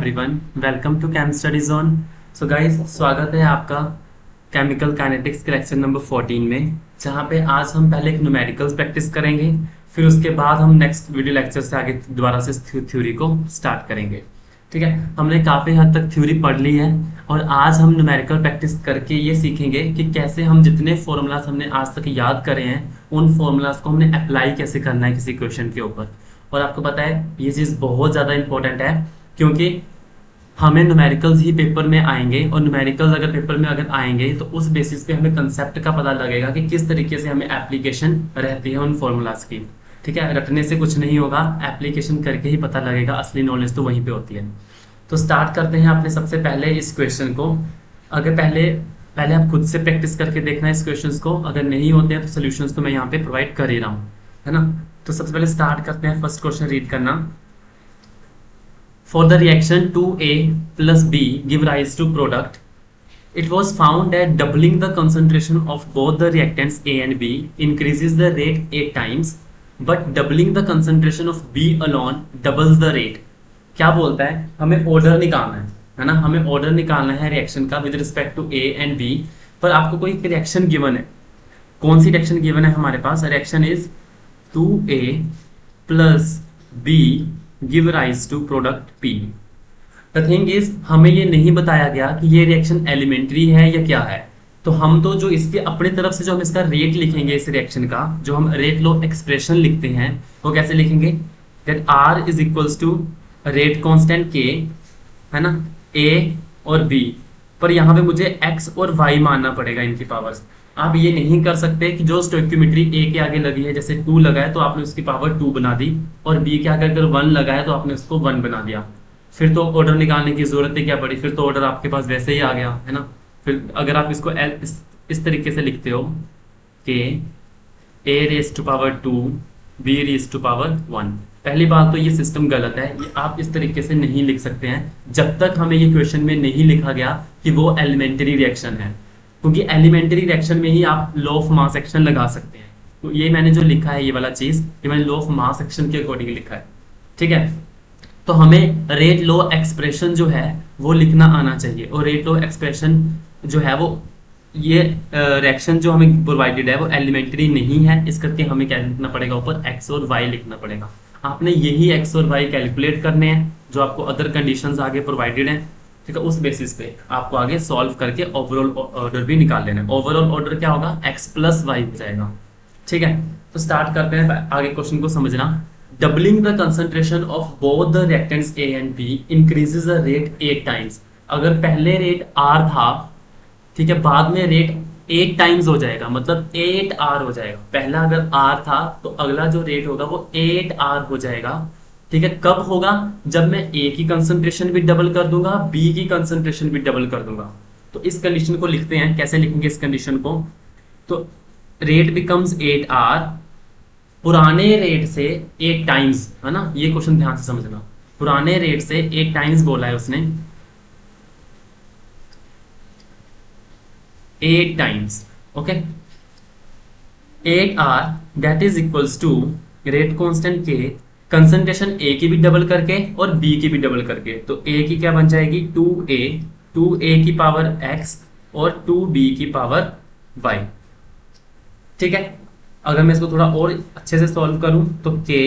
Everyone, welcome to Chem Study Zone. So guys, स्वागत है आपका केमिकल काइनेटिक्स के लेक्चर नंबर 14 में, जहाँ पे आज हम पहले एक न्यूमेरिकल्स प्रैक्टिस करेंगे। फिर उसके बाद हम नेक्स्ट वीडियो लेक्चर से आगे दोबारा से थ्योरी को स्टार्ट करेंगे। ठीक है, हमने काफ़ी हद तक थ्योरी पढ़ ली है और आज हम न्यूमेरिकल प्रैक्टिस करके ये सीखेंगे कि कैसे हम जितने फॉर्मूलाज हमने आज तक याद करे हैं उन फॉर्मूलाज को हमने अप्लाई कैसे करना है किसी क्वेश्चन के ऊपर। और आपको पता है ये चीज़ बहुत ज़्यादा इंपॉर्टेंट है, क्योंकि हमें न्यूमेरिकल्स ही पेपर में आएंगे और न्यूमेरिकल्स अगर पेपर में अगर आएंगे तो उस बेसिस पे हमें कंसेप्ट का पता लगेगा कि किस तरीके से हमें एप्लीकेशन रहती है उन फॉर्मूलाज की। ठीक है, रटने से कुछ नहीं होगा, एप्लीकेशन करके ही पता लगेगा, असली नॉलेज तो वहीं पे होती है। तो स्टार्ट करते हैं अपने सबसे पहले इस क्वेश्चन को। अगर पहले आप खुद से प्रैक्टिस करके देखना इस क्वेश्चन को, अगर नहीं होते हैं तो सोल्यूशंस तो मैं यहाँ पे प्रोवाइड कर ही रहा हूँ, है ना। तो सबसे पहले स्टार्ट करते हैं, फर्स्ट क्वेश्चन रीड करना। For the reaction 2A plus B give rise to product, it was found that doubling the concentration of both the reactants A and B increases the rate 8 times, but doubling the concentration of B alone doubles the rate. क्या बोलता है, हमें order निकालना है ना, हमें order निकालना है रिएक्शन का with respect to A and B। पर आपको कोई रिएक्शन गिवन है, कौन सी रिएक्शन गिवन है हमारे पास? Reaction is 2A plus B give rise to product P. The thing is, हमें ये नहीं बताया गया कि ये रिएक्शन एलिमेंट्री है या क्या है। तो हम तो जो इसके अपने तरफ से जो हम इसका रेट लिखेंगे इस रिएक्शन का, जो हम रेट लॉ एक्सप्रेशन लिखते हैं, वो कैसे लिखेंगे? That R is equals to rate constant K, है ना, A और B। पर यहाँ पे मुझे X और Y मानना पड़ेगा इनकी पावर्स। आप ये नहीं कर सकते कि जो स्टोइक्योमेट्री ए के आगे लगी है, जैसे 2 लगा है तो आपने उसकी पावर 2 बना दी, और बी के आगे अगर 1 लगा है तो आपने उसको 1 बना दिया। फिर तो ऑर्डर निकालने की जरूरत ही क्या पड़ी, फिर तो ऑर्डर आपके पास वैसे ही आ गया, है ना। फिर अगर आप इसको इस तरीके से लिखते हो कि A raise to power 2 B raise to power 1, पहली बात तो ये सिस्टम गलत है, ये आप इस तरीके से नहीं लिख सकते हैं जब तक हमें ये क्वेश्चन में नहीं लिखा गया कि वो एलिमेंट्री रिएक्शन है, क्योंकि एलिमेंट्री रिएक्शन में ही आप लॉ ऑफ मास एक्शन लगा सकते हैं। तो ये मैंने जो लिखा है ये वाला चीज, ये मैंने लॉ ऑफ मास एक्शन के अकॉर्डिंग लिखा है। ठीक है, तो हमें रेट लॉ एक्सप्रेशन जो है वो लिखना आना चाहिए, और रेट लॉ एक्सप्रेशन जो है वो ये रिएक्शन जो हमें प्रोवाइडेड है वो एलिमेंट्री नहीं है, इस करके हमें क्या लिखना पड़ेगा, ऊपर एक्स और वाई लिखना पड़ेगा। आपने यही एक्स और वाई कैलकुलेट करने हैं जो आपको अदर कंडीशंस आगे प्रोवाइडेड हैं। ठीक है, उस बेसिस पे आपको आगे सॉल्व करके ओवरऑल ऑर्डर भी निकाल लेना है। ओवरऑल ऑर्डर क्या होगा? x प्लस वाई हो जाएगा। ठीक है, तो स्टार्ट करते हैं आगे क्वेश्चन को समझना। Doubling the concentration of both the reactants A and B increases the rate 8 times. अगर पहले रेट R था, ठीक है, बाद में रेट 8 टाइम्स हो जाएगा, मतलब 8R हो जाएगा। पहला अगर R था तो अगला जो रेट होगा वो 8R हो जाएगा। ठीक है, कब होगा? जब मैं A की कंसंट्रेशन भी डबल कर दूंगा, B की कंसंट्रेशन भी डबल कर दूंगा। तो इस कंडीशन को लिखते हैं, कैसे लिखेंगे इस कंडीशन को? तो रेट बिकम्स 8R, पुराने रेट से 8 टाइम्स, है ना। ये क्वेश्चन ध्यान से समझना, पुराने रेट से 8 टाइम्स बोला है उसने, 8 times. Okay, 8R that is equals to rate constant K, concentration A की भी डबल करके और B की भी डबल करके। तो A की क्या बन जाएगी? 2A की पावर X और 2B की पावर Y। ठीक है, अगर मैं इसको थोड़ा और अच्छे से सॉल्व करूं तो K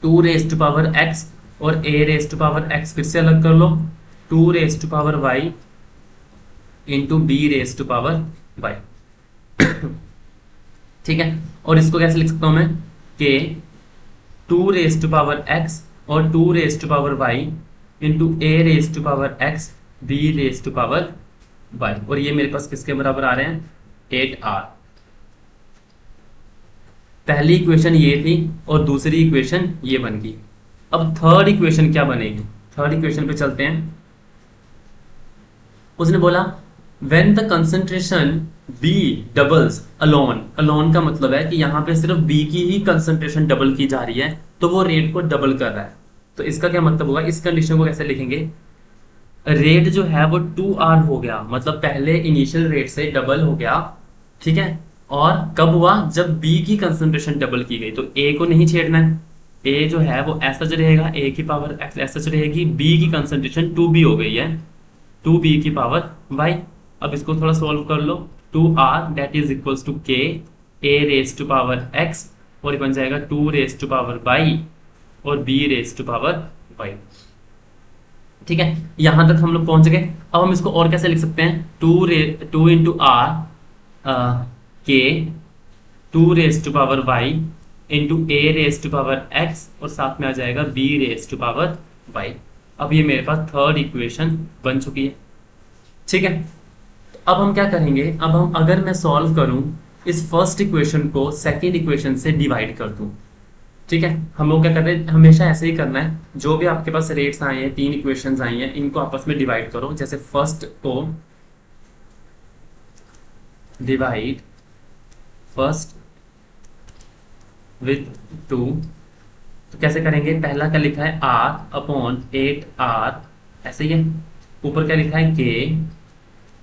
2 raise to power X और A raise to power X फिर से अलग कर लो, 2 raise to power Y into B raise to power Y। ठीक है, और इसको कैसे लिख सकता हूं मैं? K 2 raise to power x और 2 raise to power y into a raise to power x b raise to power y, और ये मेरे पास किसके बराबर आ रहे हैं? 8R। पहली इक्वेशन ये थी और दूसरी इक्वेशन ये बन गई। अब थर्ड इक्वेशन क्या बनेगी? थर्ड इक्वेशन पे चलते हैं। उसने बोला when the concentration B doubles alone, alone का मतलब है कि यहाँ पे सिर्फ B की ही कंसंट्रेशन डबल की जा रही है, तो वो रेट को डबल कर रहा है। तो इसका क्या मतलब होगा? इस कंडीशन को कैसे लिखेंगे? रेट जो है वो 2R हो गया, मतलब पहले इनिशियल रेट से डबल हो गया। ठीक है, और कब हुआ? जब B की कंसंट्रेशन डबल की गई। तो A को नहीं छेड़ना है, ए जो है वो ऐसा जो रहेगा, ए की पावर एक्स ऐसा जो रहेगी, बी की कंसंट्रेशन 2b हो गई है, 2b की पावर y। अब इसको थोड़ा सॉल्व कर लो, 2r that is equals to k a raise to power x, और ये बन जाएगा 2 रेज टू पावर y और b raise to power y। ठीक है, यहां तक हम लोग पहुंच गए। अब हम इसको और कैसे लिख सकते हैं, 2 इंटू आर के 2 raise to power y into a raise to power x, और साथ में आ जाएगा b raise to power y। अब ये मेरे पास थर्ड इक्वेशन बन चुकी है। ठीक है, तो अब हम क्या करेंगे, अब हम अगर मैं सॉल्व करूं इस फर्स्ट इक्वेशन को सेकेंड इक्वेशन से डिवाइड कर दूं। ठीक है, हम लोग क्या कर रहे हैं, हमेशा ऐसे ही करना है, जो भी आपके पास रेट्स आए हैं, 3 इक्वेशंस आई हैं, इनको आपस में डिवाइड करो। जैसे फर्स्ट को डिवाइड फर्स्ट विथ 2, तो कैसे करेंगे, पहला क्या लिखा है r अपॉन 8r, ऐसे ही है। ऊपर क्या लिखा है k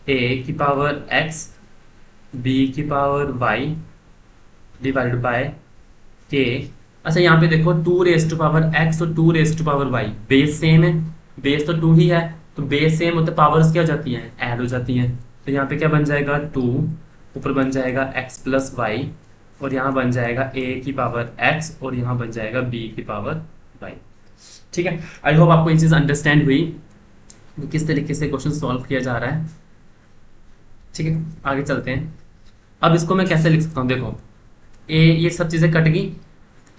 a की पावर x b की power y divide by k। अच्छा यहाँ पे देखो 2 रेज टू पावर x और 2 raise to power y, base same है, बेस तो 2 ही है, तो बेस सेम होते पावर्स क्या हो जाती हैं, ऐड हो जाती हैं। तो यहाँ पे क्या बन जाएगा 2, ऊपर बन जाएगा x प्लस वाई, और यहाँ बन जाएगा a की पावर x, और यहाँ बन जाएगा b की पावर y। ठीक है, आई होप आपको ये चीज़ अंडरस्टैंड हुई कि किस तरीके से क्वेश्चन सॉल्व किया जा रहा है। ठीक है, आगे चलते हैं। अब इसको मैं कैसे लिख सकता हूँ, देखो ए, ये सब चीज़ें कट गई,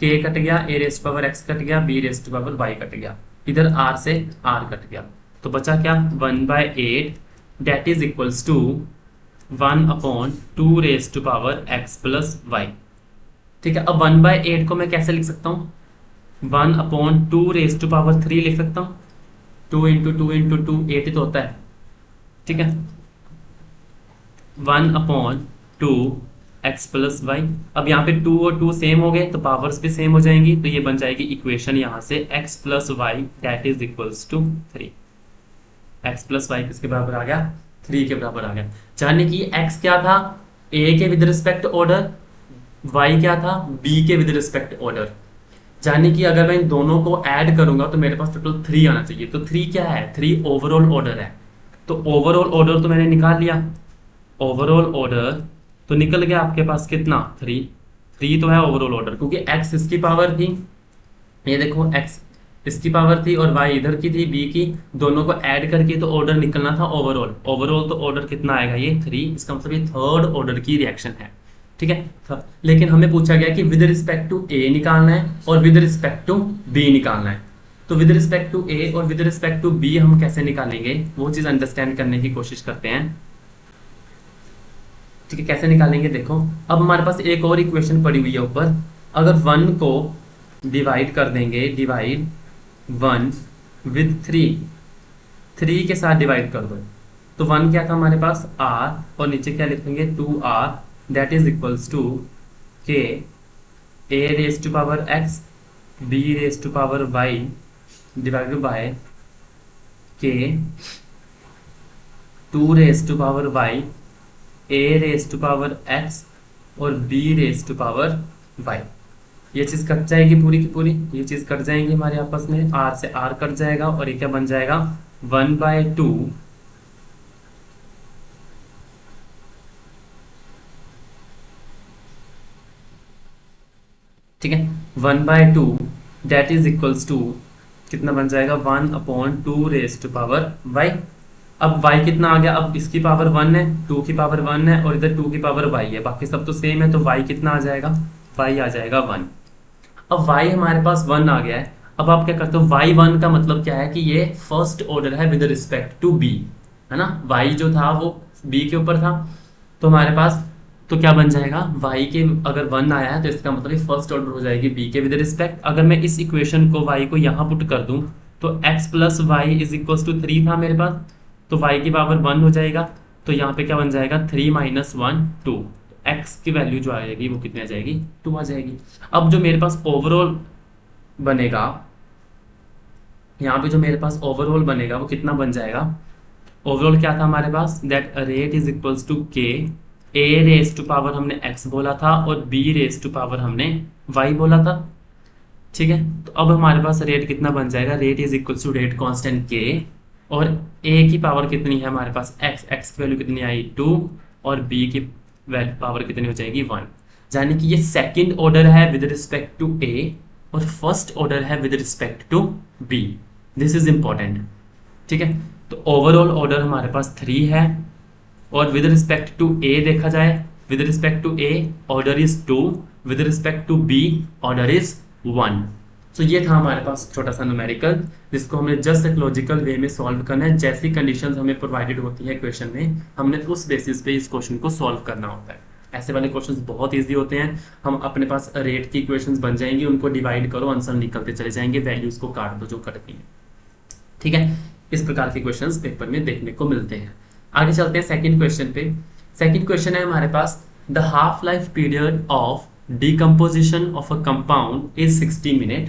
k कट गया, a rest power x cut गया, b rest power y cut गया, इधर r से r कट गया, तो बचा क्या 1/8 that is equals to 1 upon 2 raise to power x plus y। ठीक है, अब 1/8 को मैं कैसे लिख सकता हूँ, 1 अपॉन 2 रेज टू पावर 3 लिख सकता हूँ, 2 इंटू 2 इंटू 2 8 ही तो होता है। ठीक है, 1 अपॉन 2 x प्लस वाई। अब यहाँ पे 2 और 2 सेम हो गए तो पावर्स भी सेम हो जाएंगी, तो ये बन जाएगी इक्वेशन यहाँ से x plus y that is equals to 3। x plus y किसके बराबर आ गया, 3 के बराबर आ गया। जाने की x क्या था, a के विद रिस्पेक्ट ऑर्डर, y क्या था, b के विद रिस्पेक्ट ऑर्डर। जाने की अगर मैं इन दोनों को ऐड करूंगा तो मेरे पास टोटल 3 आना चाहिए। तो 3 क्या है, 3 ओवरऑल ऑर्डर है। तो ओवरऑल ऑर्डर तो मैंने निकाल लिया, ओवरऑल ऑर्डर तो निकल गया आपके पास कितना 3 तो है ओवरऑल ऑर्डर, क्योंकि x इसकी पावर थी, ये देखो x इसकी पावर थी और y इधर की थी b की, दोनों को ऐड करके तो ऑर्डर निकलना था ओवरऑल। ओवरऑल तो ऑर्डर कितना आएगा, ये 3, इसका मतलब ये थर्ड ऑर्डर की रिएक्शन है। ठीक है, लेकिन हमें पूछा गया कि विद रिस्पेक्ट टू a निकालना है और विद रिस्पेक्ट टू b निकालना है। तो विद रिस्पेक्ट टू a और विद रिस्पेक्ट टू b हम कैसे निकालेंगे, वो चीज अंडरस्टैंड करने की कोशिश करते हैं। ठीक है, कैसे निकालेंगे, देखो अब हमारे पास एक और इक्वेशन पड़ी हुई है ऊपर। अगर 1 को डिवाइड कर देंगे, डिवाइड 1 विद 3 के साथ डिवाइड कर दो, तो 1 क्या था हमारे पास r, और नीचे क्या लिखेंगे 2r that is equals to k a raise to power x b raise to power y divided by k 2 raise to power y a raise to power x और b raise to power y। ये चीज cut जाएगी पूरी की पूरी, ये चीज cut जाएंगी हमारे आपस में, r से r कट जाएगा, और ये क्या बन जाएगा 1/2 ठीक है, 1/2 दैट इज इक्वल्स टू कितना बन जाएगा 1 upon 2 raise to power y। अब y कितना आ गया, अब इसकी पावर 1 है, 2 की पावर 1 है, और इधर 2 की पावर y है, बाकी सब तो सेम है, तो y कितना आ जाएगा, y आ जाएगा 1। अब y हमारे पास 1 आ गया है। अब आप क्या करते हो, y1 का मतलब क्या है कि ये फर्स्ट ऑर्डर है विद रिस्पेक्ट टू b, है ना, y जो था वो b के ऊपर था, तो हमारे पास तो क्या बन जाएगा, y के अगर 1 आया है तो इसका मतलब ये फर्स्ट ऑर्डर हो जाएगी b के विद रिस्पेक्ट। अगर मैं इस इक्वेशन को y को यहाँ पुट कर दूं तो x plus Y is equal to 3 था मेरे पास, तो y की पावर 1 हो जाएगा, तो यहाँ पे क्या बन जाएगा 3 माइनस 1 2, x की वैल्यू जो आ जाएगी वो कितनी आ जाएगी 2 आ जाएगी। अब जो मेरे पास ओवरऑल बनेगा, यहाँ पे जो मेरे पास ओवरऑल बनेगा वो कितना बन जाएगा, ओवरऑल क्या था हमारे पास, that rate is equals to k a raise to power हमने x बोला था और b रेज टू पावर हमने y बोला था। ठीक है, तो अब हमारे पास रेट कितना बन जाएगा, rate is equal to rate constant K, और ए की पावर कितनी है हमारे पास एक्स, एक्स की वैल्यू कितनी आई 2, और बी की वैल्यू पावर कितनी हो जाएगी 1। यानी कि ये सेकंड ऑर्डर है विद रिस्पेक्ट टू ए और फर्स्ट ऑर्डर है with respect to B. This is important. ठीक है, तो ओवरऑल ऑर्डर हमारे पास 3 है, और विद रिस्पेक्ट टू ए देखा जाए, with respect to A order is 2, with respect to B order is 1। तो ये था हमारे पास छोटा सा न्यूमेरिकल, जिसको हमने जस्ट एक लॉजिकल वे में सॉल्व करना है। जैसी कंडीशंस हमें प्रोवाइडेड होती है क्वेश्चन में, हमने उस बेसिस पे इस क्वेश्चन को सॉल्व करना होता है। ऐसे वाले क्वेश्चंस बहुत इजी होते हैं। हम अपने पास रेट की इक्वेशंस बन जाएंगी, उनको डिवाइड करो, आंसर निकलते चले जाएंगे, वैल्यूज को काट दो जो कटती हैं। ठीक है, इस प्रकार के क्वेश्चंस पेपर में देखने को मिलते हैं। आगे चलते हैं सेकंड क्वेश्चन पे। सेकंड क्वेश्चन है हमारे पास, the half life period of decomposition of a compound is 60 minute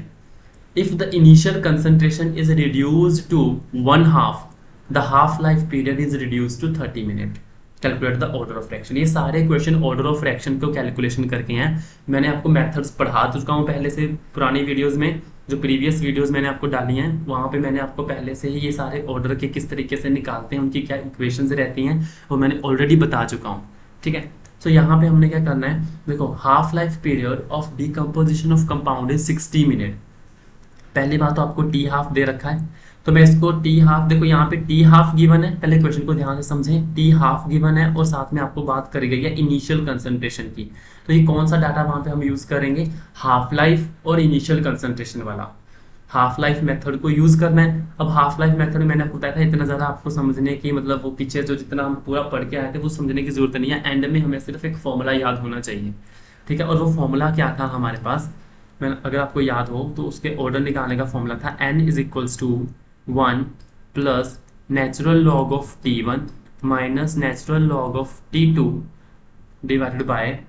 if the initial concentration is reduced to 1/2, the half life period is reduced to 30 minute, calculate the order of fraction। ये सारे question order of fraction को calculation करके हैं। मैंने आपको methods पढ़ा चुका हूँ पहले से पुरानी वीडियोस में, जो प्रीवियस वीडियोस मैंने आपको डाली हैं वहाँ पे मैंने आपको पहले से ही ये सारे ऑर्डर के किस तरीके से निकालते हैं, उनकी क्या इक्वेशंस रहती हैं, वो मैंने ऑलरेडी बता चुका हूँ। ठीक है, तो यहाँ पे हमने क्या करना है, देखो half life period of decomposition of compound is 60 minute. पहली बात तो आपको टी हाफ दे रखा है, तो मैं इसको टी हाफ, देखो यहाँ पे टी हाफ गिवन है, पहले क्वेश्चन को ध्यान से समझें, टी हाफ गिवन है और साथ में आपको बात करी गई है इनिशियल कंसंट्रेशन की। तो ये कौन सा डाटा वहाँ पे हम यूज करेंगे, हाफ लाइफ और इनिशियल कंसंट्रेशन वाला हाफ लाइफ मेथड को यूज करना है। अब हाफ लाइफ मेथड मैंने आपको बताया था, इतना ज़्यादा आपको समझने की मतलब वो पीछे जो जितना हम पूरा पढ़ के आए थे वो समझने की जरूरत नहीं है। एंड में हमें सिर्फ एक फॉर्मूला याद होना चाहिए। ठीक है, और वो फॉर्मूला क्या था हमारे पास, मैं अगर आपको याद हो तो उसके ऑर्डर निकालने का फॉर्मूला था n is equals to 1 plus natural log of t1 minus natural log of t2 divided by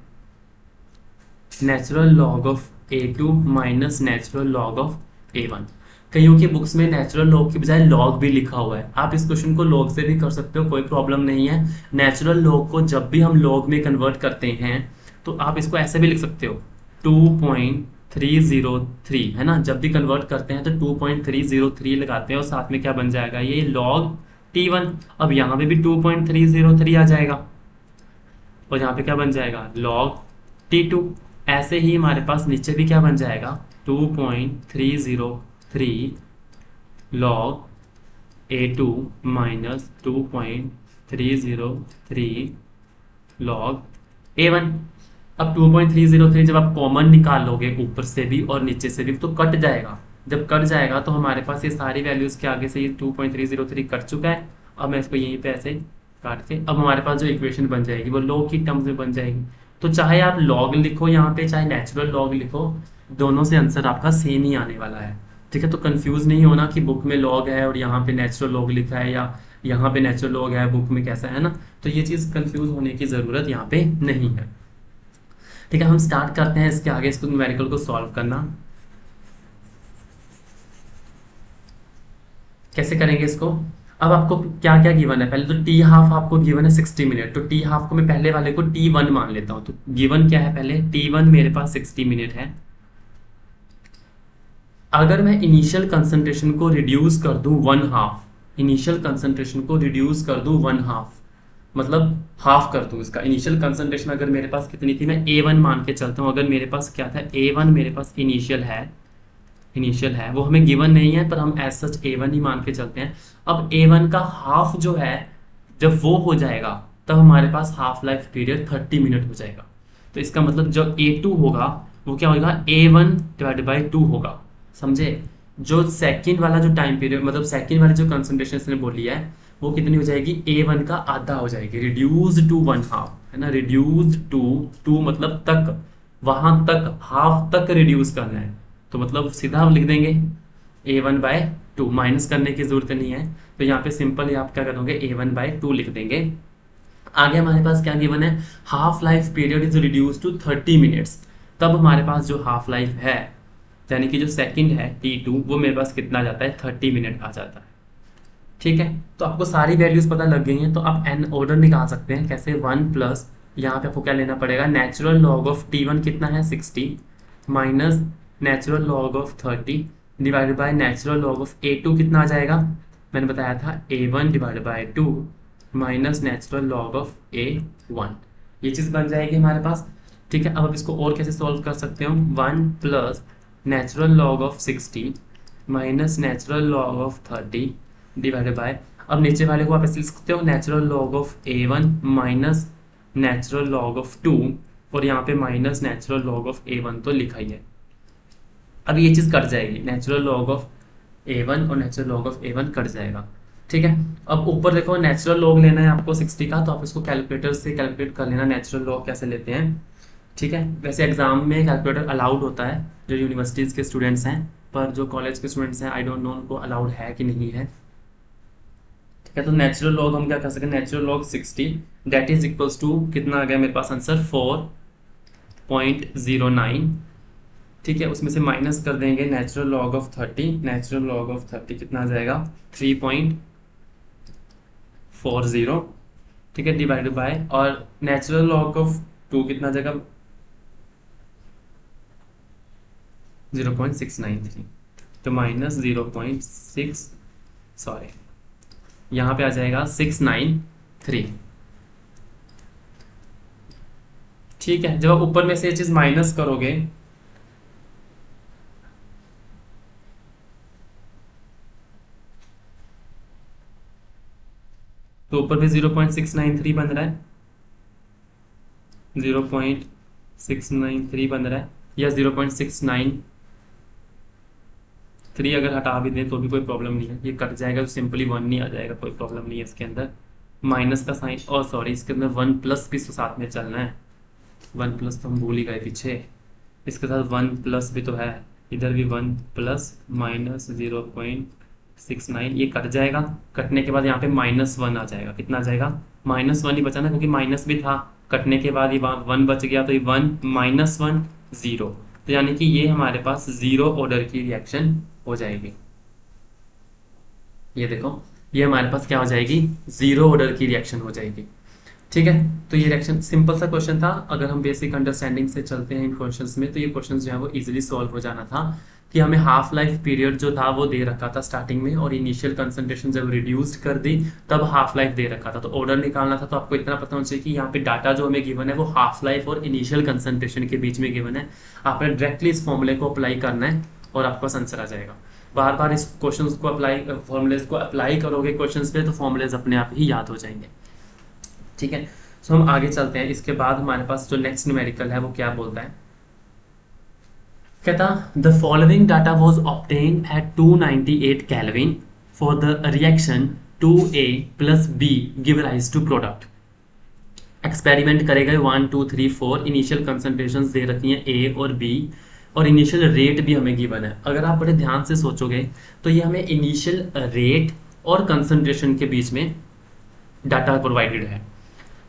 natural log of a2 minus natural log of a1। कईयों की बुक्स में नेचुरल लॉग की बजाय लॉग भी लिखा हुआ है। आप इस क्वेश्चन को लॉग से भी कर सकते हो, कोई प्रॉब्लम नहीं है। नेचुरल लॉग को जब भी हम लॉग में कन्वर्ट करते हैं तो आप इसको ऐसे भी लिख सकते हो 2.303 है ना, जब भी कन्वर्ट करते हैं तो 2.303 लगाते हैं और साथ में क्या बन जाएगा, ये लॉग t1। अब यहाँ पे भी 2.303 आ जाएगा और यहाँ पे क्या बन जाएगा, लॉग t2। ऐसे ही हमारे पास नीचे भी क्या बन जाएगा, 2.303 log a2 minus 2.303 log a1। अब 2.303 जब आप कॉमन निकाल लोगे ऊपर से भी और नीचे से भी तो कट जाएगा। जब कट जाएगा तो हमारे पास ये सारी वैल्यूज के आगे से ये 2.303 कट चुका है। अब मैं इसको यहीं पे ऐसे काट के, अब हमारे पास जो इक्वेशन बन जाएगी वो लॉग की टर्म्स में बन जाएगी। तो चाहे आप लॉग लिखो यहाँ पे, चाहे नेचुरल लॉग लिखो, दोनों से आंसर आपका सेम ही आने वाला है। ठीक है, तो कंफ्यूज नहीं होना कि बुक में लॉग है और यहाँ पे नेचुरल लॉग लिखा है या यहाँ पे नेचुरल लॉग है बुक में कैसा है ना, तो ये चीज़ कंफ्यूज होने की ज़रूरत यहाँ पे नहीं है। ठीक है, हम स्टार्ट करते हैं इसके आगे इसको न्यूमेरिकल को सॉल्व करना। कैसे करेंगे इसको, अब आपको क्या क्या गिवन है, पहले तो टी हाफ आपको गिवन है 60 मिनट, तो टी हाफ को मैं पहले वाले को t1 मान लेता हूँ। तो गिवन क्या है, पहले t1 मेरे पास 60 मिनट है। अगर मैं इनिशियल कंसंट्रेशन को रिड्यूस कर दूं 1/2, इनिशियल कंसंट्रेशन को रिड्यूस कर दूं 1/2 मतलब हाफ कर दूं इसका। इनिशियल कंसंट्रेशन अगर मेरे पास कितनी थी, मैं a1 मान के चलता हूं। अगर मेरे पास क्या था, a1 मेरे पास इनिशियल है, वो हमें गिवन नहीं है पर हम एज सच a1 ही मान के चलते हैं। अब a1 का हाफ जो है जब वो हो जाएगा तब हमारे पास हाफ लाइफ पीरियड 30 मिनट हो जाएगा। तो इसका मतलब जो a2 होगा वो क्या होगा, a1 डिवाइडेड बाई 2 होगा। समझे, जो सेकंड वाला जो टाइम पीरियड मतलब सेकंड वाली जो कंसंट्रेशन इसने बोली है वो कितनी हो जाएगी, a1 का आधा हो जाएगी, रिड्यूस्ड टू 1/2 है ना, रिड्यूस्ड टू मतलब तक, वहां तक हाफ तक रिड्यूस करना है। तो मतलब सीधा हम लिख देंगे a1/2, माइनस करने की जरूरत नहीं है। तो यहाँ पे सिंपल आप क्या करोगे, a1/2 लिख देंगे। आगे हमारे पास क्या गिवन है, half life period is reduce to 30 minutes. तब हमारे पास जो हाफ लाइफ है यानी कि जो सेकंड है t2 वो मेरे पास कितना जाता है, 30 मिनट आ जाता है। ठीक है, तो आपको सारी वैल्यूज पता लग गई हैं, तो आप n ऑर्डर निकाल सकते हैं। कैसे, 1 प्लस यहाँ पे आपको क्या लेना पड़ेगा, नेचुरल लॉग ऑफ t1 कितना है 60 minus natural log of 30 divided by natural log of A2 कितना आ जाएगा, मैंने बताया था A1 divided by 2 minus natural log of A1, ये चीज़ बन जाएगी हमारे पास। ठीक है, अब आप इसको और कैसे सॉल्व कर सकते हो, 1 plus natural log of 60 minus natural log of 30 divided by, अब नीचे वाले को आप ऐसे लिख सकते हो natural log of A1 minus natural log of 2, और यहाँ पे minus natural log of A1 तो लिखा ही है। अब ये चीज़ कट जाएगी, नेचुरल लॉग ऑफ A1 और natural log of A1 cut जाएगा। ठीक है, अब ऊपर देखो नेचुरल लॉग लेना है आपको 60 का, तो आप इसको कैलकुलेटर से कैलकुलेट कर लेना नेचुरल लॉग कैसे लेते हैं। ठीक है, वैसे एग्जाम में कैलकुलेटर अलाउड होता है जो यूनिवर्सिटीज़ के स्टूडेंट्स हैं, पर जो कॉलेज के स्टूडेंट्स हैं आई डोंट नो उनको अलाउड है कि नहीं है। ठीक है, तो नेचुरल लॉग हम क्या कर सकते हैं, natural log 60 that is equals to कितना आ गया मेरे पास आंसर 4.09। ठीक है, उसमें से माइनस कर देंगे natural log of 30, natural log of 30 कितना आ जाएगा 3.40। ठीक है, डिवाइडेड बाय, और नेचुरल लॉग ऑफ 2 कितना आ जाएगा 0.693, तो माइनस 0.6 सॉरी यहाँ पे आ जाएगा 693। ठीक है, जब आप ऊपर में से ये चीज माइनस करोगे तो ऊपर में 0.693 बन रहा है, 0.693 बन रहा है, या 0.693 अगर हटा भी दें तो भी कोई प्रॉब्लम नहीं है, ये कट जाएगा तो सिंपली 1 नहीं आ जाएगा, कोई प्रॉब्लम नहीं है इसके अंदर। माइनस का साइन, और सॉरी इसके अंदर 1 प्लस भी तो साथ में चलना है, 1 प्लस तो हम भूल ही गए पीछे, इसके साथ 1 प्लस भी तो है, इधर भी 1 प्लस माइनस 0.69, ये कट जाएगा, कटने के बाद यहाँ पे -1 आ जाएगा, कितना आ जाएगा -1 ही बचा ना, क्योंकि माइनस भी था, कटने के बाद ये 1 बच गया, तो ये 1 -1 0, तो यानी कि ये हमारे पास 0 ऑर्डर की रिएक्शन हो जाएगी। ये देखो, ये हमारे पास क्या हो जाएगी 0 ऑर्डर की रिएक्शन हो जाएगी। ठीक है, तो ये रिएक्शन सिंपल सा क्वेश्चन था, अगर हम बेसिक अंडरस्टैंडिंग से चलते हैं इन क्वेश्चंस में, तो ये क्वेश्चंस जो है वो इजीली सॉल्व हो जाना था, कि हमें हाफ लाइफ पीरियड जो था वो दे रखा था स्टार्टिंग में, और इनिशियल कंसंट्रेशन जब रिड्यूस्ड कर दी तब हाफ लाइफ दे रखा था, तो ऑर्डर निकालना था, तो आपको इतना पता होना चाहिए कि यहाँ पे डाटा जो हमें गिवन है वो हाफ लाइफ और इनिशियल कंसंट्रेशन के बीच में गिवन है। आपने डायरेक्टली इस फॉर्मूले को अप्लाई करना है और आपका आंसर आ जाएगा। बार बार इस क्वेश्चन को अप्लाई, फॉर्मूलेज को अप्लाई करोगे क्वेश्चन पे, तो फॉर्मूलेज अपने आप ही याद हो जाएंगे। ठीक है, सो हम आगे चलते हैं। इसके बाद हमारे पास जो नेक्स्ट न्यूमेरिकल है वो क्या बोलता है, कहता the following data was obtained at 298 kelvin for the reaction 2A plus B give rise to product. Experiment करे गए 1 2 3 4, इनिशियल कंसंट्रेशंस दे रखी हैं A और B, और इनिशियल रेट भी हमें गिवन है। अगर आप बड़े ध्यान से सोचोगे तो ये हमें इनिशियल रेट और कंसंट्रेशन के बीच में डाटा प्रोवाइडेड है।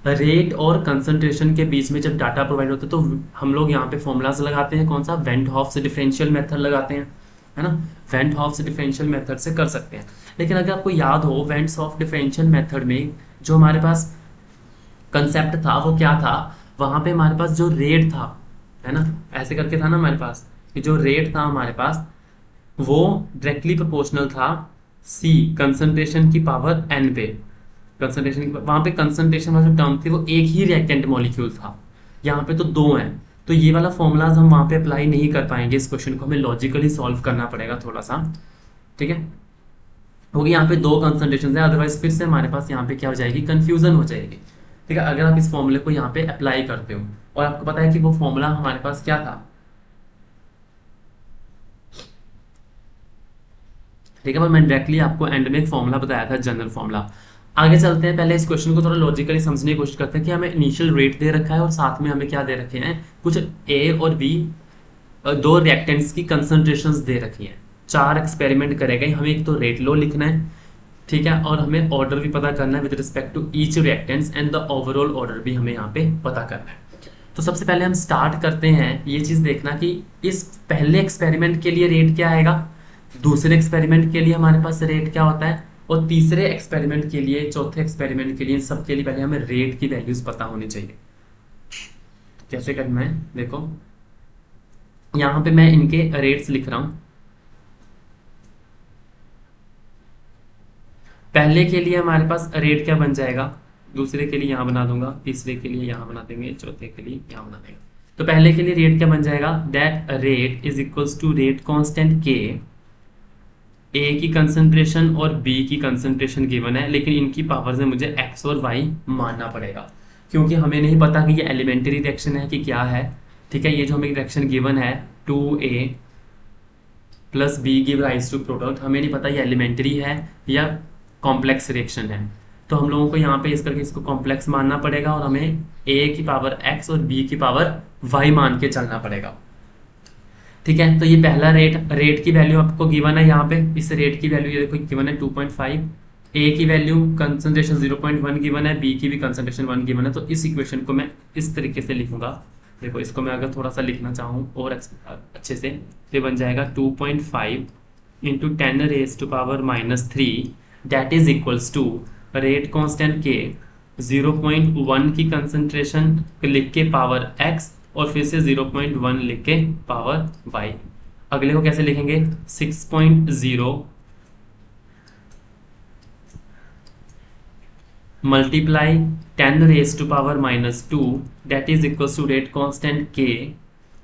रेट और कंसंट्रेशन के बीच में जब डाटा प्रोवाइड होता है तो हम लोग यहाँ पे फॉर्मूलाज लगाते हैं, कौन सा, वेंट हॉफ से डिफरेंशियल मेथड लगाते हैं, है ना, वेंट हॉफ से डिफरेंशियल मेथड से कर सकते हैं। लेकिन अगर आपको याद हो वेंट हॉफ डिफरेंशियल मेथड में जो हमारे पास कंसेप्ट था वो क्या था, वहाँ पे हमारे पास जो रेट था, है ना, ऐसे करके था ना हमारे पास, कि जो रेट था हमारे पास वो डायरेक्टली प्रोपोर्शनल था C कंसंट्रेशन की पावर N पे, कंसंट्रेशन, वहाँ पे कंसंट्रेशन वाला जो टर्म थी वो एक ही रिएक्टेंट मॉलिक्यूल था, यहाँ पे तो 2 हैं, तो ये वाला फॉर्मूलाज हम वहाँ पे अप्लाई नहीं कर पाएंगे, इस क्वेश्चन को हमें लॉजिकली सॉल्व करना पड़ेगा थोड़ा सा। ठीक है, क्योंकि यहाँ पे 2 कंसंट्रेशन है, अदरवाइज फिर से हमारे पास यहाँ पे क्या हो जाएगी, कंफ्यूजन हो जाएगी। ठीक है, अगर आप इस फॉर्मूले को यहाँ पे अप्लाई करते हो और आपको पता है कि वो फॉर्मूला हमारे पास क्या था, ठीक है, पर मैं डायरेक्टली आपको एंड में एक फॉर्मूला बताया था, जनरल फॉर्मूला। आगे चलते हैं, पहले इस क्वेश्चन को थोड़ा लॉजिकली समझने की कोशिश करते हैं कि हमें इनिशियल रेट दे रखा है और साथ में हमें क्या दे रखे हैं, कुछ A और B 2 रिएक्टेंट्स की कंसंट्रेशंस दे रखी हैं। 4 एक्सपेरिमेंट करे गए, हमें एक तो रेट लो लिखना है, ठीक है, और हमें ऑर्डर भी पता करना है with respect to each reactants, and the overall order भी हमें यहाँ पे पता करना है। तो सबसे पहले हम स्टार्ट करते हैं ये चीज़ देखना कि इस पहले एक्सपेरिमेंट के लिए रेट क्या आएगा, दूसरे एक्सपेरिमेंट के लिए हमारे पास रेट क्या होता है, और तीसरे एक्सपेरिमेंट के लिए, चौथे एक्सपेरिमेंट के लिए, सब के लिए पहले हमें रेट की वैल्यूज पता होनी चाहिए। कैसे करना है देखो, यहाँ पे मैं इनके रेट्स लिख रहा हूँ। पहले के लिए हमारे पास रेट क्या बन जाएगा, दूसरे के लिए यहाँ बना दूंगा, तीसरे के लिए यहाँ बना देंगे, चौथे के लिए यहाँ बना देंगे। तो पहले के लिए रेट क्या बन जाएगा, that rate is equals to rate constant K, A की कंसंट्रेशन और बी की कंसंट्रेशन गिवन है, लेकिन इनकी पावर से मुझे एक्स और वाई मानना पड़ेगा, क्योंकि हमें नहीं पता कि ये एलिमेंट्री रिएक्शन है कि क्या है। ठीक है, ये जो हमें रिएक्शन गिवन है 2A plus B give rise to product, हमें नहीं पता ये एलिमेंट्री है या कॉम्प्लेक्स रिएक्शन है। तो हम लोगों को यहाँ पे इस करके इसको कॉम्प्लेक्स मानना पड़ेगा और हमें ए की पावर एक्स और बी की पावर वाई मान के चलना पड़ेगा। ठीक है, तो ये पहला रेट की वैल्यू आपको गिवन है यहाँ पे, इस रेट की वैल्यू ये देखो गिवन है 2.5, ए की वैल्यू कंसंट्रेशन 0.1 गिवन है, बी की भी कंसंट्रेशन 1 गिवन है। तो इस इक्वेशन को मैं इस तरीके से लिखूंगा, देखो इसको मैं अगर थोड़ा सा लिखना चाहूँ और अच्छे से, तो ये बन जाएगा 2.5 into 10 raise to power -3 that is equals to rate constant K 0.1 की कंसंट्रेशन लिख के पावर x और फिर से 0.1 लिख के पावर y। अगले को कैसे लिखेंगे, 6.0 multiply 10 raise to power -2 that is equals to rate constant k,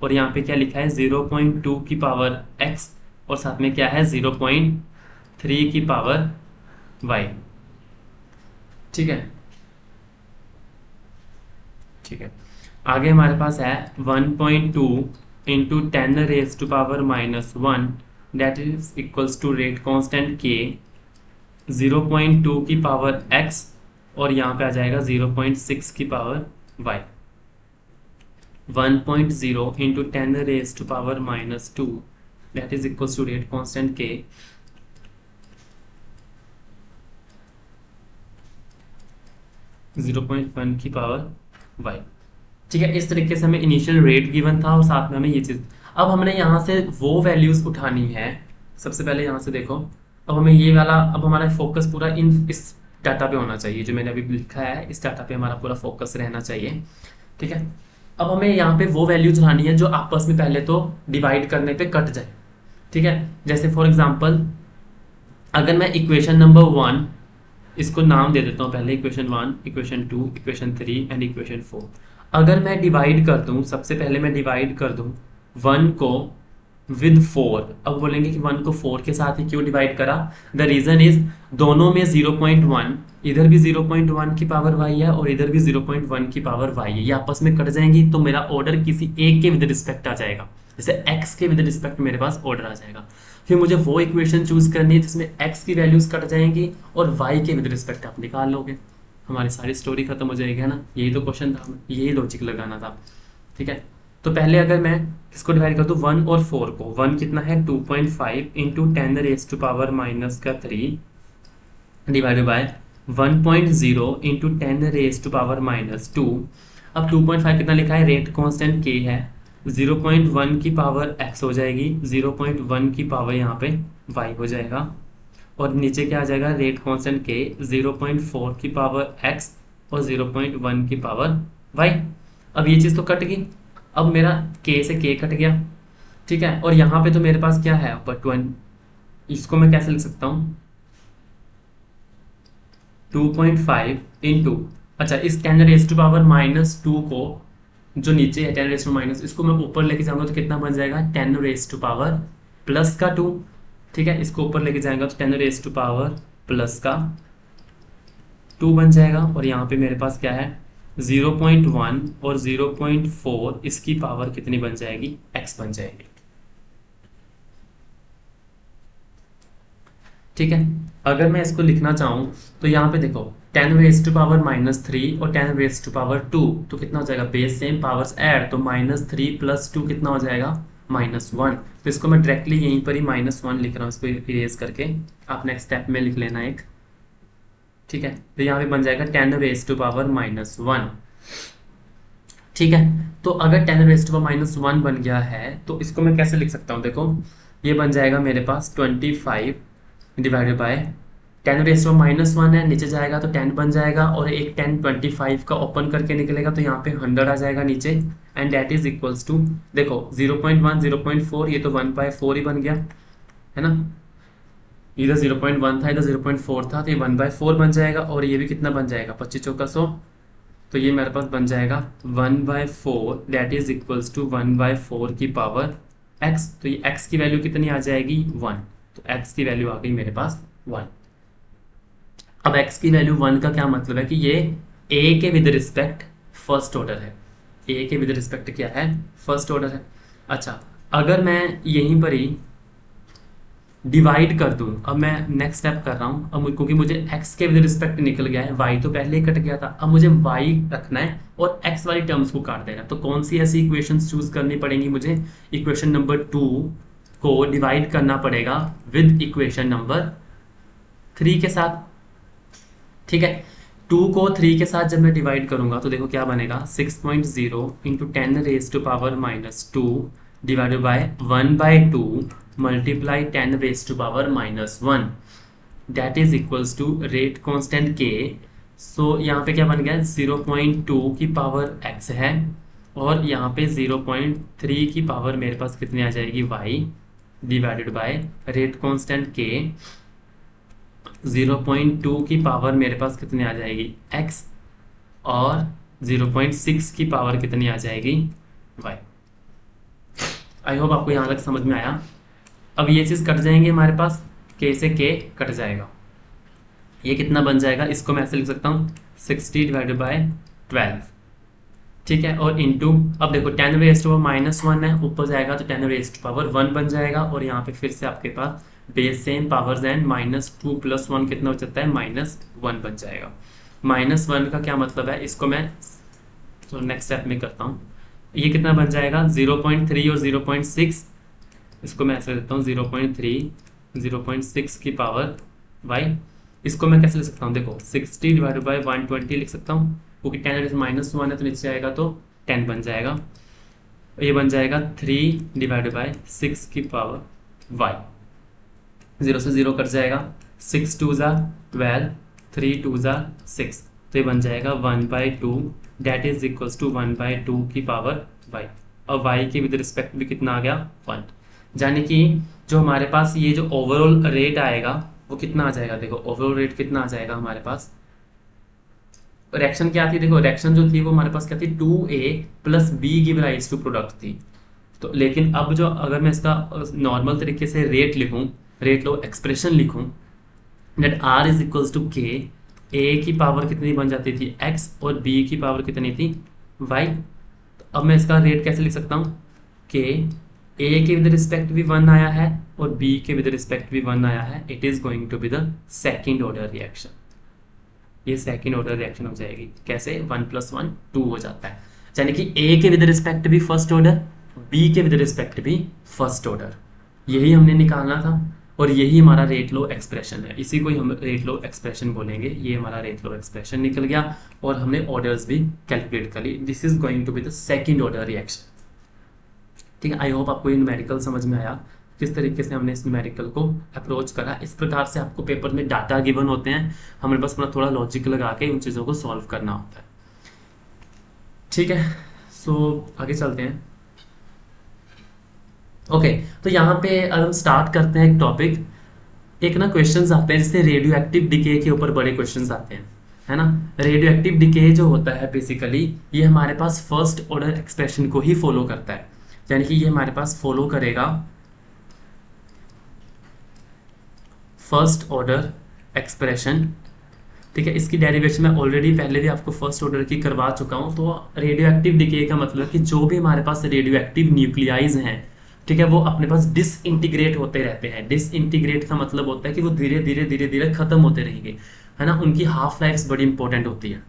और यहाँ पे क्या लिखा है 0.2 की पावर x और साथ में क्या है 0.3 की पावर y। ठीक है, ठीक है, आगे हमारे पास है 1.2 into 10 raise to power -1 that is equals to rate constant K 0.2 की पावर x और यहाँ पे आ जाएगा 0.6 की power y। 1.0 into 10 raise to power -2 that is equals to rate constant K 0.1 की पावर y। ठीक है, इस तरीके से हमें इनिशियल रेट गिवन था और साथ में हमें ये चीज़, अब हमने यहाँ से वो वैल्यूज उठानी है। सबसे पहले यहाँ से देखो, अब हमें ये वाला, अब हमारा फोकस पूरा इस डाटा पे होना चाहिए, जो मैंने अभी लिखा है इस डाटा पे हमारा पूरा फोकस रहना चाहिए। ठीक है, अब हमें यहाँ पे वो वैल्यूज उठानी है जो आपस में पहले तो डिवाइड करने पे कट जाए। ठीक है, जैसे फॉर एग्जाम्पल अगर मैं इक्वेशन नंबर 1 इसको नाम दे देता हूँ पहले, equation 1, equation 2, equation 3 and equation 4। अगर मैं डिवाइड कर दूं, सबसे पहले मैं डिवाइड कर दूं 1 को विद 4। अब बोलेंगे कि 1 को 4 के साथ ही क्यों डिवाइड करा, द रीजन इज दोनों में 0.1, इधर भी 0.1 की पावर y है और इधर भी 0.1 की पावर y है, ये आपस में कट जाएंगी तो मेरा ऑर्डर किसी एक के विद रिस्पेक्ट आ जाएगा, जैसे x के विद रिस्पेक्ट मेरे पास ऑर्डर आ जाएगा। फिर मुझे वो इक्वेशन चूज करनी है जिसमें x की वैल्यूज कट जाएंगी और y के विद रिस्पेक्ट आप निकाल लोगे, हमारी सारी स्टोरी खत्म हो जाएगी, है ना। यही तो क्वेश्चन था, यही लॉजिक लगाना था। ठीक है, तो पहले अगर मैं किसको डिवाइड कर दूं 1 और 4 को, 1 कितना है 2.5 into 10 raise to power -3 divided by 1.0 into 10 raise to power -2। अब 2.5 कितना लिखा है, रेट कांस्टेंट k है, 0.1 की पावर x हो जाएगी, 0.1 की पावर यहाँ पे y हो जाएगा, और नीचे क्या आ जाएगा, रेट कांस्टेंट के 0.4 की पावर x और 0.1 की पावर y। अब ये चीज़ तो कट गई, अब मेरा k से k कट गया। ठीक है, और यहाँ पे तो मेरे पास क्या है ऊपर 20, इसको मैं कैसे लिख सकता हूँ 2.5 इंटू, अच्छा इस 10 रेज टू पावर -2 को जो नीचे है 10 रेज टू माइनस, इसको मैं ऊपर लेके जाऊंगा तो कितना बन जाएगा 10 रेज टू पावर प्लस का 2। ठीक है, इसको ऊपर लेके जाएगा तो 10 रेज टू पावर प्लस का 2 बन जाएगा, और यहाँ पे मेरे पास क्या है 0.1 और 0.4, इसकी पावर कितनी बन जाएगी, x बन जाएगी। ठीक है, अगर मैं इसको लिखना चाहूँ तो यहाँ पे देखो 10 रेज टू पावर -3 और 10 रेज टू पावर 2, तो कितना हो जाएगा, बेस सेम पावर्स ऐड, तो -3 + 2 कितना हो जाएगा -1। तो इसको मैं डायरेक्टली यहीं पर ही -1 लिख रहा हूँ, इसको इरेज करके आप नेक्स्ट स्टेप में लिख लेना एक। ठीक है, तो यहाँ पे बन जाएगा 10 रेज टू पावर -1। ठीक है, तो अगर 10 रेज टू पावर -1 बन गया है तो इसको मैं कैसे लिख सकता हूँ, देखो ये बन जाएगा मेरे पास 25 डिवाइडेड बाय 10⁻⁻1 है, नीचे जाएगा तो 10 बन जाएगा, और एक 1025 का ओपन करके निकलेगा तो यहाँ पे 100 आ जाएगा नीचे, and that is equals to, देखो 0.1 0.4, ये तो 1/4 ही बन गया है ना, इधर 0.1 था इधर 0.4 था, तो ये 1/4 बन जाएगा, और ये भी कितना बन जाएगा 25 चौका 100, तो ये मेरे पास बन जाएगा 1/4, दैट इज इक्वल्स टू 1/4 की पावर x, तो ये x की वैल्यू कितनी आ जाएगी 1, तो x की वैल्यू आ गई मेरे पास 1। अब x की वैल्यू 1 का क्या मतलब है कि ये a के विद रिस्पेक्ट फर्स्ट ऑर्डर है, a के विद रिस्पेक्ट क्या है फर्स्ट ऑर्डर है। अच्छा, अगर मैं यहीं पर ही डिवाइड कर दूं, अब मैं नेक्स्ट स्टेप कर रहा हूं, अब क्योंकि मुझे x के विद रिस्पेक्ट निकल गया है, y तो पहले ही कट गया था, अब मुझे y रखना है और x वाली टर्म्स को काट देना, तो कौन सी ऐसी इक्वेशंस चूज करनी पड़ेंगी मुझे, इक्वेशन नंबर 2 को डिवाइड करना पड़ेगा विद इक्वेशन नंबर 3 के साथ, ठीक है। 2 को 3 के साथ जब मैं डिवाइड करूंगा तो देखो क्या बनेगा, 6.0 into 10⁻⁻2 divided by 1/2 multiply 10⁻⁻1, that is equals to rate constant K. So यहाँ पे क्या बन गया 0.2 की पावर x है, और यहाँ पे 0.3 की पावर मेरे पास कितनी आ जाएगी y, divided by rate constant K, 0.2 की पावर मेरे पास कितनी आ जाएगी x, और 0.6 की पावर कितनी आ जाएगी y। आई होप आपको यहाँ तक समझ में आया। अब ये चीज़ कट जाएंगे हमारे पास, k से k कट जाएगा, ये कितना बन जाएगा, इसको मैं ऐसे लिख सकता हूँ 60/12, ठीक है, और इंटू, अब देखो 10⁻⁻1 है, ऊपर जाएगा तो 10⁻1 बन जाएगा, और यहाँ पे फिर से आपके पास बेस सेम पावर्स एंड -2 + 1 कितना हो जाता है -1 बन जाएगा। -1 का क्या मतलब है, इसको मैं तो नेक्स्ट स्टेप में करता हूँ, ये कितना बन जाएगा 0.3 और 0.6, इसको मैं ऐसे देता हूँ 0.3 0.6 की पावर y, इसको मैं कैसे लिख सकता हूँ, देखो 60/120 लिख सकता हूँ, क्योंकि 10⁻⁻1 है तो नीचे आएगा तो 10 बन जाएगा, ये बन जाएगा 3/6 की पावर y, 0 से 0 कट जाएगा, 6 2 ज़ा 12, 3 2 ज़ा 6, तो ये बन जाएगा 1/2, दैट इज इक्वल्स टू 1/2 की पावर y, और y के विद रिस्पेक्ट भी कितना आ गया 1, यानी कि जो हमारे पास ये जो ओवरऑल रेट आएगा वो कितना आ जाएगा, देखो ओवरऑल रेट कितना आ जाएगा हमारे पास, रिएक्शन क्या थी, देखो रिएक्शन जो थी वो हमारे पास क्या थी 2a + b give rise to product थी, तो लेकिन अब जो अगर मैं इसका नॉर्मल तरीके से रेट लिखूं, रेट लो एक्सप्रेशन लिखूं, that r is equals to k, a की पावर कितनी बन जाती थी x, और b की पावर कितनी थी y, तो अब मैं इसका रेट कैसे लिख सकता हूँ, k a के विद रिस्पेक्ट भी 1 आया है और b के विद रिस्पेक्ट भी 1 आया है, it is going to be the second order reaction, ये सेकेंड ऑर्डर रिएक्शन हो जाएगी, कैसे 1 + 1 2 हो जाता है, यानी कि a के विद रिस्पेक्ट भी फर्स्ट ऑर्डर, b के विद रिस्पेक्ट भी फर्स्ट ऑर्डर, यही हमने निकालना था, और यही हमारा रेट लो एक्सप्रेशन है, इसी को ही हम रेट लो एक्सप्रेशन बोलेंगे, ये हमारा रेट लो एक्सप्रेशन निकल गया, और हमने ऑर्डर्स भी कैलकुलेट कर ली, this is going to be the second order reaction, ठीक है। आई होप आपको ये न्यूमेरिकल समझ में आया, किस तरीके से हमने इस न्यूमेरिकल को अप्रोच करा, इस प्रकार से आपको पेपर में डाटा गिवन होते हैं, हमें बस अपना थोड़ा लॉजिक लगा के उन चीज़ों को सॉल्व करना होता है, ठीक है। सो आगे चलते हैं, ओके तो यहाँ पे अब हम स्टार्ट करते हैं एक टॉपिक, एक ना क्वेश्चंस आते हैं जैसे रेडियो एक्टिव डिके के ऊपर बड़े क्वेश्चंस आते हैं, है ना। रेडियो एक्टिव डिके जो होता है बेसिकली ये हमारे पास फर्स्ट ऑर्डर एक्सप्रेशन को ही फॉलो करता है, यानी कि ये हमारे पास फॉलो करेगा फर्स्ट ऑर्डर एक्सप्रेशन, ठीक है। इसकी डेरिवेशन मैं ऑलरेडी पहले भी आपको फर्स्ट ऑर्डर की करवा चुका हूँ। तो रेडियो एक्टिव डिके का मतलब कि जो भी हमारे पास रेडियो एक्टिव न्यूक्लियाइज हैं, ठीक है, वो अपने पास डिसइंटीग्रेट होते रहते हैं। डिसइंटीग्रेट का मतलब होता है कि वो धीरे धीरे धीरे धीरे खत्म होते रहेंगे, है ना। उनकी हाफ लाइफ बड़ी इंपॉर्टेंट होती है,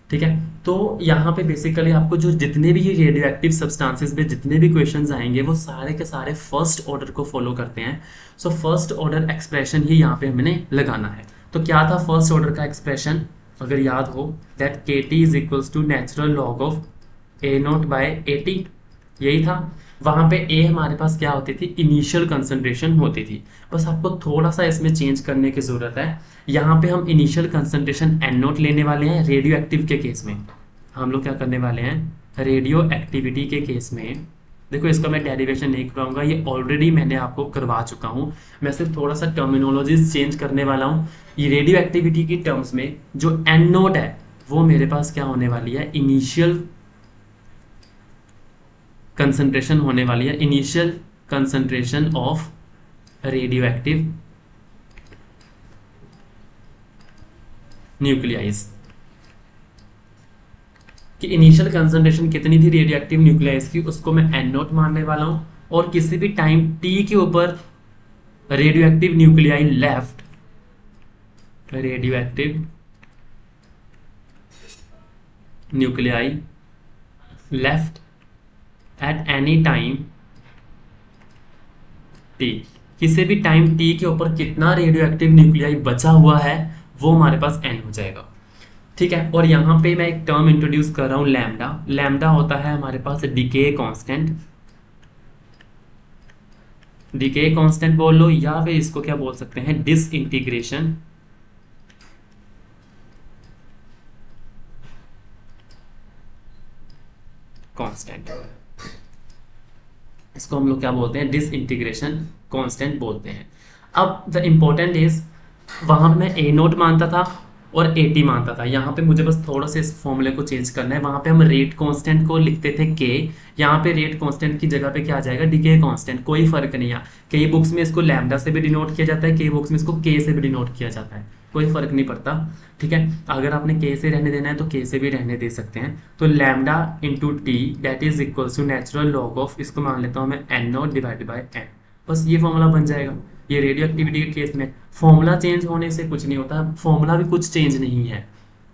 ठीक है। तो यहाँ पे बेसिकली आपको जो जितने भी ये रेडियो एक्टिव सब्सटेंसेस में जितने भी क्वेश्चंस आएंगे वो सारे के सारे फर्स्ट ऑर्डर को फॉलो करते हैं। सो फर्स्ट ऑर्डर एक्सप्रेशन ही यहाँ पे हमने लगाना है। तो क्या था फर्स्ट ऑर्डर का एक्सप्रेशन, अगर याद हो, that KT is equals to natural log of A0/AT, यही था। वहां पे ए हमारे पास क्या होती थी, इनिशियल कंसंट्रेशन होती थी। बस आपको थोड़ा सा इसमें चेंज करने की जरूरत है। यहाँ पे हम इनिशियल कंसंट्रेशन एन नोट लेने वाले हैं रेडियो एक्टिव के केस में। हम लोग क्या करने वाले हैं, रेडियो एक्टिविटी के केस में। देखो इसका मैं डेरिवेशन नहीं कराऊंगा, ये ऑलरेडी मैंने आपको करवा चुका हूँ। मैं सिर्फ थोड़ा सा टर्मिनोलॉजीज चेंज करने वाला हूँ। ये रेडियो एक्टिविटी की टर्म्स में जो एन नोट है वो मेरे पास क्या होने वाली है, इनिशियल कंसंट्रेशन होने वाली है, initial concentration of radioactive nuclides. कि इनिशियल कंसंट्रेशन कितनी थी रेडियो एक्टिव न्यूक्लियाइज की, उसको मैं एन नोट मानने वाला हूं। और किसी भी टाइम टी के ऊपर radio active nuclei left, radio active nuclei left at any time T, किसी भी टाइम टी के ऊपर कितना रेडियो एक्टिव न्यूक्लियाई बचा हुआ है वो हमारे पास एन हो जाएगा। ठीक है, और यहाँ पे मैं एक टर्म इंट्रोड्यूस कर रहा हूं लैम्डा। लैम्डा होता है हमारे पास डीके कांस्टेंट, डीके कांस्टेंट बोल लो, या फिर इसको क्या बोल सकते हैं, डिसइंटीग्रेशन कांस्टेंट। इसको हम लोग क्या बोलते हैं, डिसइंटीग्रेशन कांस्टेंट बोलते हैं। अब द इंपॉर्टेंट इज, वहां मैं ए नोट मानता था और ए टी मानता था। यहाँ पे मुझे बस थोड़ा सा इस फॉर्मूले को चेंज करना है। वहां पे हम रेट कांस्टेंट को लिखते थे के, यहाँ पे रेट कांस्टेंट की जगह पे क्या आ जाएगा, डीके कांस्टेंट। कोई फर्क नहीं है, कई बुक्स में इसको लैम्डा से भी डिनोट किया जाता है, कई बुक्स में इसको के से भी डिनोट किया जाता है, कोई फर्क नहीं पड़ता। ठीक है, अगर आपने के से रहने देना है तो के से भी रहने दे सकते हैं। तो lambda into T that is equal to natural log of, इसको मान लेता हूँ मैं N naught divided by N. बस ये फॉर्मूला बन जाएगा। ये रेडियो एक्टिविटी के केस में फॉर्मूला चेंज होने से कुछ नहीं होता, फॉर्मूला भी कुछ चेंज नहीं है।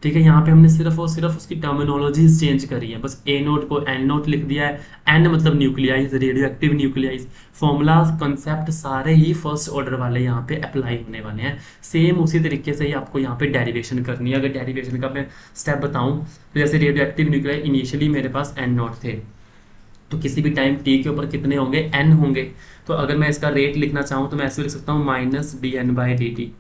ठीक है, यहाँ पे हमने सिर्फ और सिर्फ उसकी टर्मिनोलॉजीज चेंज करी है। बस ए नोट को एन नोट लिख दिया है, एन मतलब न्यूक्लियाइज, रेडियो एक्टिव न्यूक्लियाइज। फॉर्मूला कंसेप्ट सारे ही फर्स्ट ऑर्डर वाले यहाँ पे अप्लाई होने वाले हैं। सेम उसी तरीके से ही आपको यहाँ पे डेरिवेशन करनी है। अगर डेरिवेशन का मैं स्टेप बताऊँ तो जैसे रेडियो एक्टिव न्यूक्लियाई इनिशियली मेरे पास एन नोट थे, तो किसी भी टाइम टी के ऊपर कितने होंगे, एन होंगे। तो अगर मैं इसका रेट लिखना चाहूँ तो मैं ऐसे लिख सकता हूँ minus D N by D T.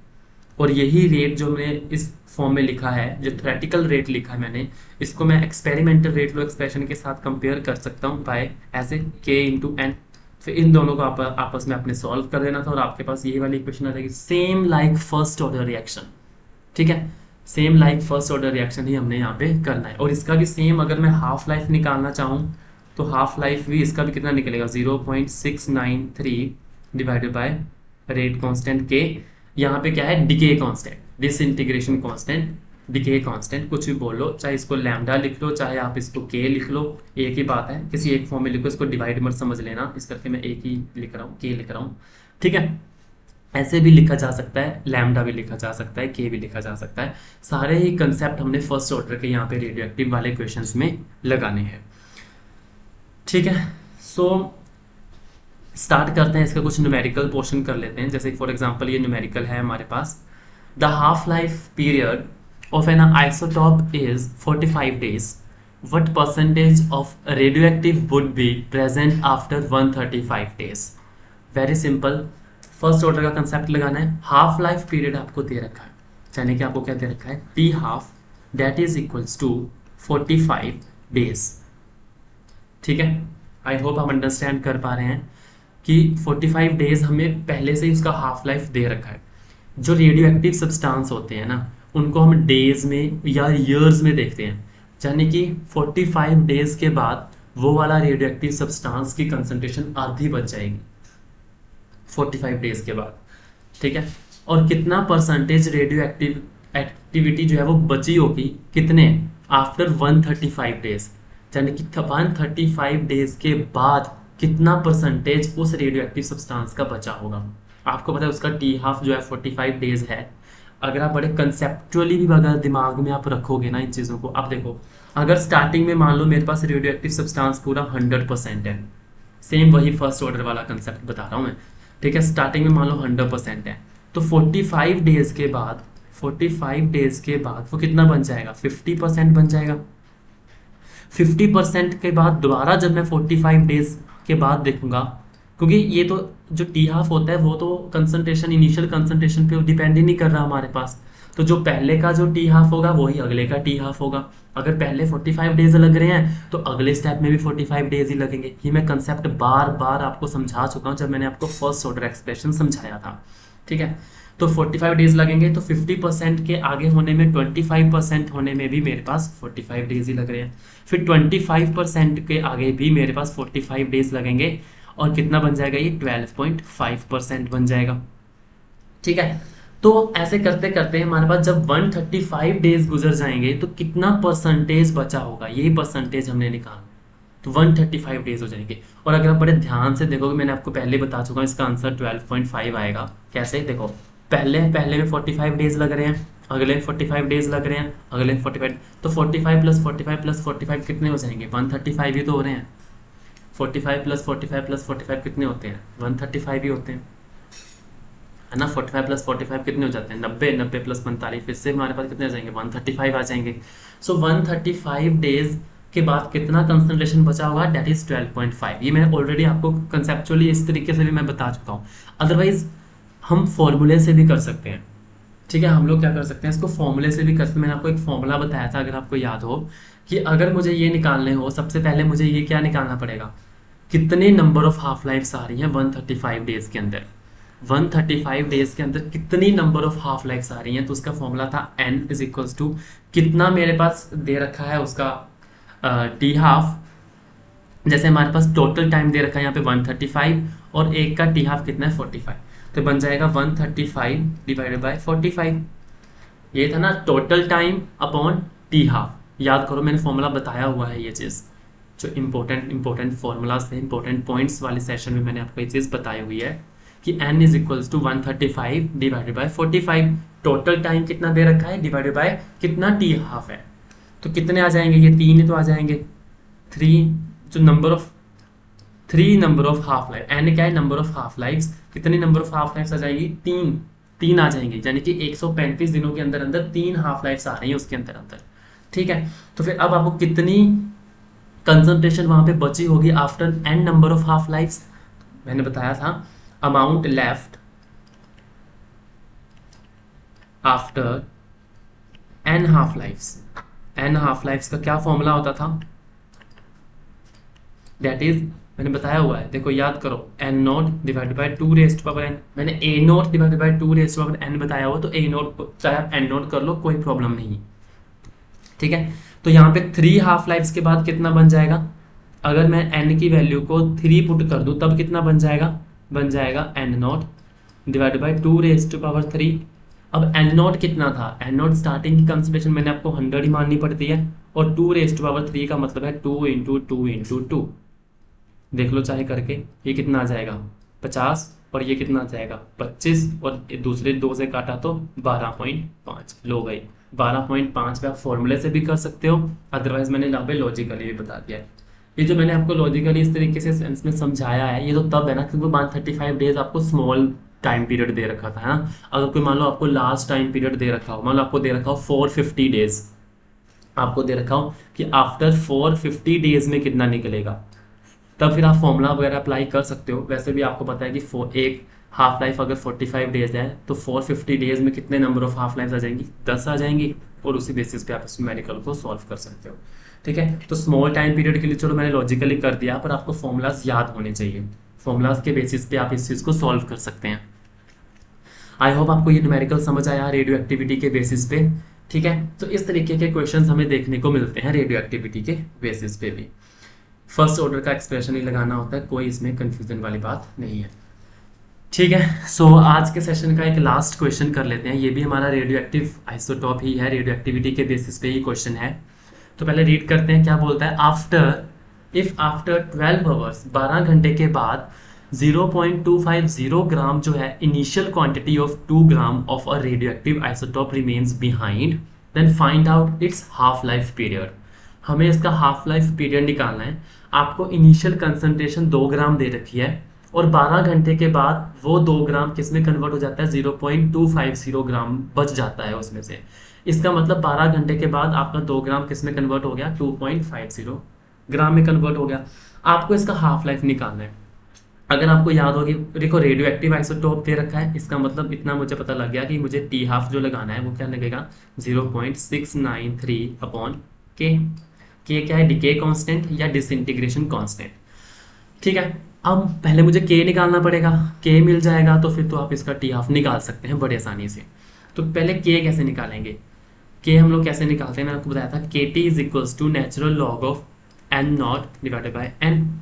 और यही रेट जो मैंने इस फॉर्म में लिखा है, जो थ्योरेटिकल रेट लिखा है मैंने, इसको मैं एक्सपेरिमेंटल रेट लो एक्सप्रेशन के साथ कंपेयर कर सकता हूँ बाय ऐसे के इंटू एन। फिर इन दोनों को आप आपस में आपने सॉल्व कर देना था और आपके पास यही वाली इक्वेशन आ जाएगी, same like first order reaction. ठीक है, same like first order reaction ही हमने यहाँ पे करना है। और इसका भी सेम, अगर मैं हाफ लाइफ निकालना चाहूँ तो हाफ लाइफ भी इसका भी कितना निकलेगा, 0.693 डिवाइडेड बाय रेट कांस्टेंट के। यहाँ पे क्या है, decay constant, disintegration constant, decay constant, कुछ भी बोल लो, चाहे इसको लैम्डा लिख लो चाहे आप इसको के लिख लो, एक ही बात है। किसी एक फॉर्म में लिखो, इसको डिवाइड मत समझ लेना, इस करके मैं एक ही लिख रहा हूँ, के लिख रहा हूँ। ठीक है, ऐसे भी लिखा जा सकता है, लैम्डा भी लिखा जा सकता है, के भी लिखा जा सकता है। सारे ही कंसेप्ट हमने फर्स्ट ऑर्डर के यहाँ पे रेडियो एक्टिव वाले क्वेश्चंस में लगाने हैं। ठीक है, सो स्टार्ट करते हैं, इसका कुछ न्यूमेरिकल पोर्शन कर लेते हैं। जैसे फॉर एग्जांपल ये न्यूमेरिकल है हमारे पास, the half life period of an isotope is 45 days, what percentage of radioactive would be present after 135 days? Very simple, first order का कंसेप्ट लगाना है। हाफ लाइफ पीरियड आपको दे रखा है, यानी कि आपको क्या दे रखा है, T half that is equals to 45 days। ठीक है, आई होप आप अंडरस्टैंड कर पा रहे हैं कि 45 डेज हमें पहले से ही उसका हाफ लाइफ दे रखा है। जो रेडियो एक्टिव सब्सटेंस होते हैं ना, उनको हम डेज में या ईयर्स में देखते हैं, यानी कि 45 डेज के बाद वो वाला रेडियो एक्टिव सब्सटेंस की कंसंट्रेशन आधी बच जाएगी 45 डेज के बाद। ठीक है, और कितना परसेंटेज रेडियो एक्टिव एक्टिविटी जो है वो बची होगी, कितने, आफ्टर 135 डेज, यानी कि 135 डेज के बाद कितना परसेंटेज उस रेडियो एक्टिव सब्सटेंस का बचा होगा। आपको पता है उसका टी हाफ जो है 45 डेज है। अगर आप बड़े कंसेप्चुअली भी अगर दिमाग में आप रखोगे ना इन चीज़ों को, आप देखो, अगर स्टार्टिंग में मान लो मेरे पास रेडियो एक्टिव सब्सटेंस पूरा 100% है, सेम वही फर्स्ट ऑर्डर वाला कंसेप्ट बता रहा हूँ मैं। ठीक है, स्टार्टिंग में मान लो 100% है, तो 45 डेज के बाद, 45 डेज के बाद वो कितना बन जाएगा, 50% बन जाएगा। 50% के बाद दोबारा जब मैं 45 डेज के बाद देखूंगा, क्योंकि ये तो जो टी हाफ होता है वो तो कंसंट्रेशन, इनिशियल कंसंट्रेशन पे डिपेंड ही नहीं कर रहा हमारे पास। तो जो पहले का जो टी हाफ होगा वही अगले का टी हाफ होगा। अगर पहले 45 डेज लग रहे हैं तो अगले स्टेप में भी 45 डेज ही लगेंगे। ये मैं कंसेप्ट बार बार आपको समझा चुका हूँ जब मैंने आपको फर्स्ट ऑर्डर एक्सप्रेशन समझाया था, ठीक है। तो 45 डेज लगेंगे, तो 50% के आगे होने में, 25% होने में भी मेरे पास 45 डेज ही लग रहे हैं। फिर 25% के आगे भी मेरे पास 45 डेज लगेंगे, और कितना बन जाएगा ये 12.5% बन जाएगा, ठीक है। तो ऐसे करते करते हमारे पास जब 135 डेज गुजर जाएंगे तो कितना परसेंटेज बचा होगा, यही परसेंटेज हमने निकाला। तो 135 डेज हो जाएंगे। और अगर आप बड़े ध्यान से देखोगे, मैंने आपको पहले बता चुका हूँ, इसका आंसर 12.5 आएगा। कैसे देखो, पहले पहले में 45 डेज लग रहे हैं, अगले 45 डेज लग रहे हैं, अगले 45, तो 45 प्लस 45 प्लस 45 कितने हो जाएंगे, 135 ही तो हो रहे हैं। 45 प्लस 45 प्लस 45 कितने होते हैं, 135 ही होते हैं, है ना। 45 प्लस 45 कितने हो जाते हैं, 90, 90 प्लस 45, इससे हमारे पास कितने आ जाएंगे, 135 आ जाएंगे। सो 135 डेज के बाद कितना कंसंट्रेशन बचा होगा, डेट इज 12.5। ये मैं ऑलरेडी आपको कंसेप्चुअली इस तरीके से भी मैं बता चुका हूँ। अदरवाइज हम फॉर्मूले से भी कर सकते हैं, ठीक है। हम लोग क्या कर सकते हैं, इसको फॉर्मूले से भी कर सकते हैं। मैंने आपको एक फॉर्मूला बताया था, अगर आपको याद हो, कि अगर मुझे ये निकालने हो, सबसे पहले मुझे ये क्या निकालना पड़ेगा, कितने नंबर ऑफ हाफ लाइफ्स आ रही हैं 135 डेज के अंदर। 135 डेज के अंदर कितनी नंबर ऑफ हाफ लाइफ्स आ रही हैं, तो उसका फॉर्मूला था n इज इक्वल्स टू, कितना मेरे पास दे रखा है उसका टी हाफ, जैसे हमारे पास टोटल टाइम दे रखा है यहाँ पे 135, और एक का टी हाफ कितना है 45, तो बन जाएगा 135 डिवाइडेड बाय 45। ये था ना total time upon T half. याद करो, मैंने फॉर्मूला बताया हुआ है, ये चीज़ जो इंपॉर्टेंट फॉर्मूलाज थे, इंपॉर्टेंट पॉइंट्स वाले सेशन में मैंने आपको ये चीज़ बताई हुई है कि n is equals to 135 divided by 45। Total time कितना दे रखा है डिवाइडेड बाय कितना टी हाफ है, तो कितने आ जाएंगे, ये 3 ही तो आ जाएंगे। 3 जो number of half life, n क्या है, नंबर ऑफ हाफ लाइफ्स, कितनी नंबर ऑफ हाफ लाइफ्स आ जाएगी, 3 आ जाएंगी, यानी कि 135 दिनों के अंदर अंदर 3 हाफ लाइफ्स आ रही हैं उसके अंदर अंदर, ठीक है। तो फिर अब आपको कितनी कंसंट्रेशन वहां पे बची होगी after n number of half lifes, मैंने बताया था amount left after n half lifes. n half lifes का क्या फॉर्मूला होता था, दैट इज, मैंने बताया हुआ है, देखो याद करो, n naught divided by 2 raised to power n। मैंने a naught divided by 2 raised to power n बताया हुआ, तो a नॉट चाहे आप n नॉट कर लो, कोई प्रॉब्लम नहीं, ठीक है। तो यहाँ पे 3 हाफ लाइफ्स के बाद कितना बन जाएगा, अगर मैं n की वैल्यू को 3 पुट कर दूं तब कितना बन जाएगा n naught divided by 2 raised to power 3। अब n नॉट कितना था, n नॉट स्टार्टिंग की कंसंट्रेशन मैंने आपको 100 ही माननी पड़ती है, और 2 रेज़्ड टू पावर 3 का मतलब है 2 इंटू 2 इंटू 2, देख लो चाहे करके, ये कितना आ जाएगा 50, और ये कितना आ जाएगा 25, और दूसरे 2 से काटा तो 12.5 लो गई। 12.5 पे आप फॉर्मूले से भी कर सकते हो, अदरवाइज मैंने यहाँ पे लॉजिकली भी बता दिया है। ये जो मैंने आपको लॉजिकली इस तरीके से सेंस में समझाया है, ये तो तब है ना क्योंकि 135 डेज आपको स्मॉल टाइम पीरियड दे रखा था, है ना। अगर कोई मान लो आपको लास्ट टाइम पीरियड दे रखा हो, मान लो आपको दे रखा हो 450 डेज, आपको दे रखा हो कि आफ्टर 450 डेज में कितना निकलेगा, तब फिर आप फॉर्मूला वगैरह अप्लाई कर सकते हो। वैसे भी आपको पता है कि एक हाफ लाइफ अगर 45 डेज है तो 450 डेज में कितने नंबर ऑफ हाफ लाइफ आ जाएंगी, 10 आ जाएंगी, और उसी बेसिस पे आप इस न्यूमेरिकल को सॉल्व कर सकते हो, ठीक है। तो स्मॉल टाइम पीरियड के लिए चलो मैंने लॉजिकली कर दिया, पर आपको फॉर्मूलाज याद होने चाहिए, फॉर्मूलाज के बेसिस पे आप इस चीज़ को सॉल्व कर सकते हैं। आई होप आपको ये न्यूमेरिकल समझ आया रेडियो एक्टिविटी के बेसिस पे, ठीक है। तो इस तरीके के क्वेश्चन हमें देखने को मिलते हैं रेडियो एक्टिविटी के बेसिस पे भी। फर्स्ट ऑर्डर का एक्सप्रेशन ही लगाना होता है, कोई इसमें कंफ्यूजन वाली बात नहीं है, ठीक है। सो आज के सेशन का एक लास्ट क्वेश्चन कर लेते हैं, ये भी हमारा रेडियो एक्टिव आइसोटॉप ही है, रेडियो एक्टिविटी के बेसिस पे ही क्वेश्चन है। तो पहले रीड करते हैं क्या बोलता है, आफ्टर 12 आवर्स, 12 घंटे के बाद 0.250 ग्राम जो है initial quantity of 2 gram of a radioactive isotope remains behind, then find out its half life period. हमें इसका हाफ लाइफ पीरियड निकालना है। आपको इनिशियल कंसंट्रेशन 2 ग्राम दे रखी है, और 12 घंटे के बाद वो 2 ग्राम किस में कन्वर्ट हो जाता है, 0.250 ग्राम बच जाता है उसमें से। इसका मतलब 12 घंटे के बाद आपका 2 ग्राम किस में कन्वर्ट हो गया, 2.50 ग्राम में कन्वर्ट हो गया। आपको इसका हाफ लाइफ निकालना है। अगर आपको याद होगी, देखो रेडियो एक्टिव आइसोटोप दे रखा है, इसका मतलब इतना मुझे पता लग गया कि मुझे टी हाफ जो लगाना है वो क्या लगेगा 0.693 अपॉन के। के क्या है, डिके कांस्टेंट या डिसइंटीग्रेशन कांस्टेंट। ठीक है, अब पहले मुझे के निकालना पड़ेगा, के मिल जाएगा तो फिर तो आप इसका टी हाफ निकाल सकते हैं बड़े आसानी से। तो पहले के कैसे निकालेंगे, के हम लोग कैसे निकालते हैं, मैंने आपको बताया था K T is equals to natural log of N naught divided by N.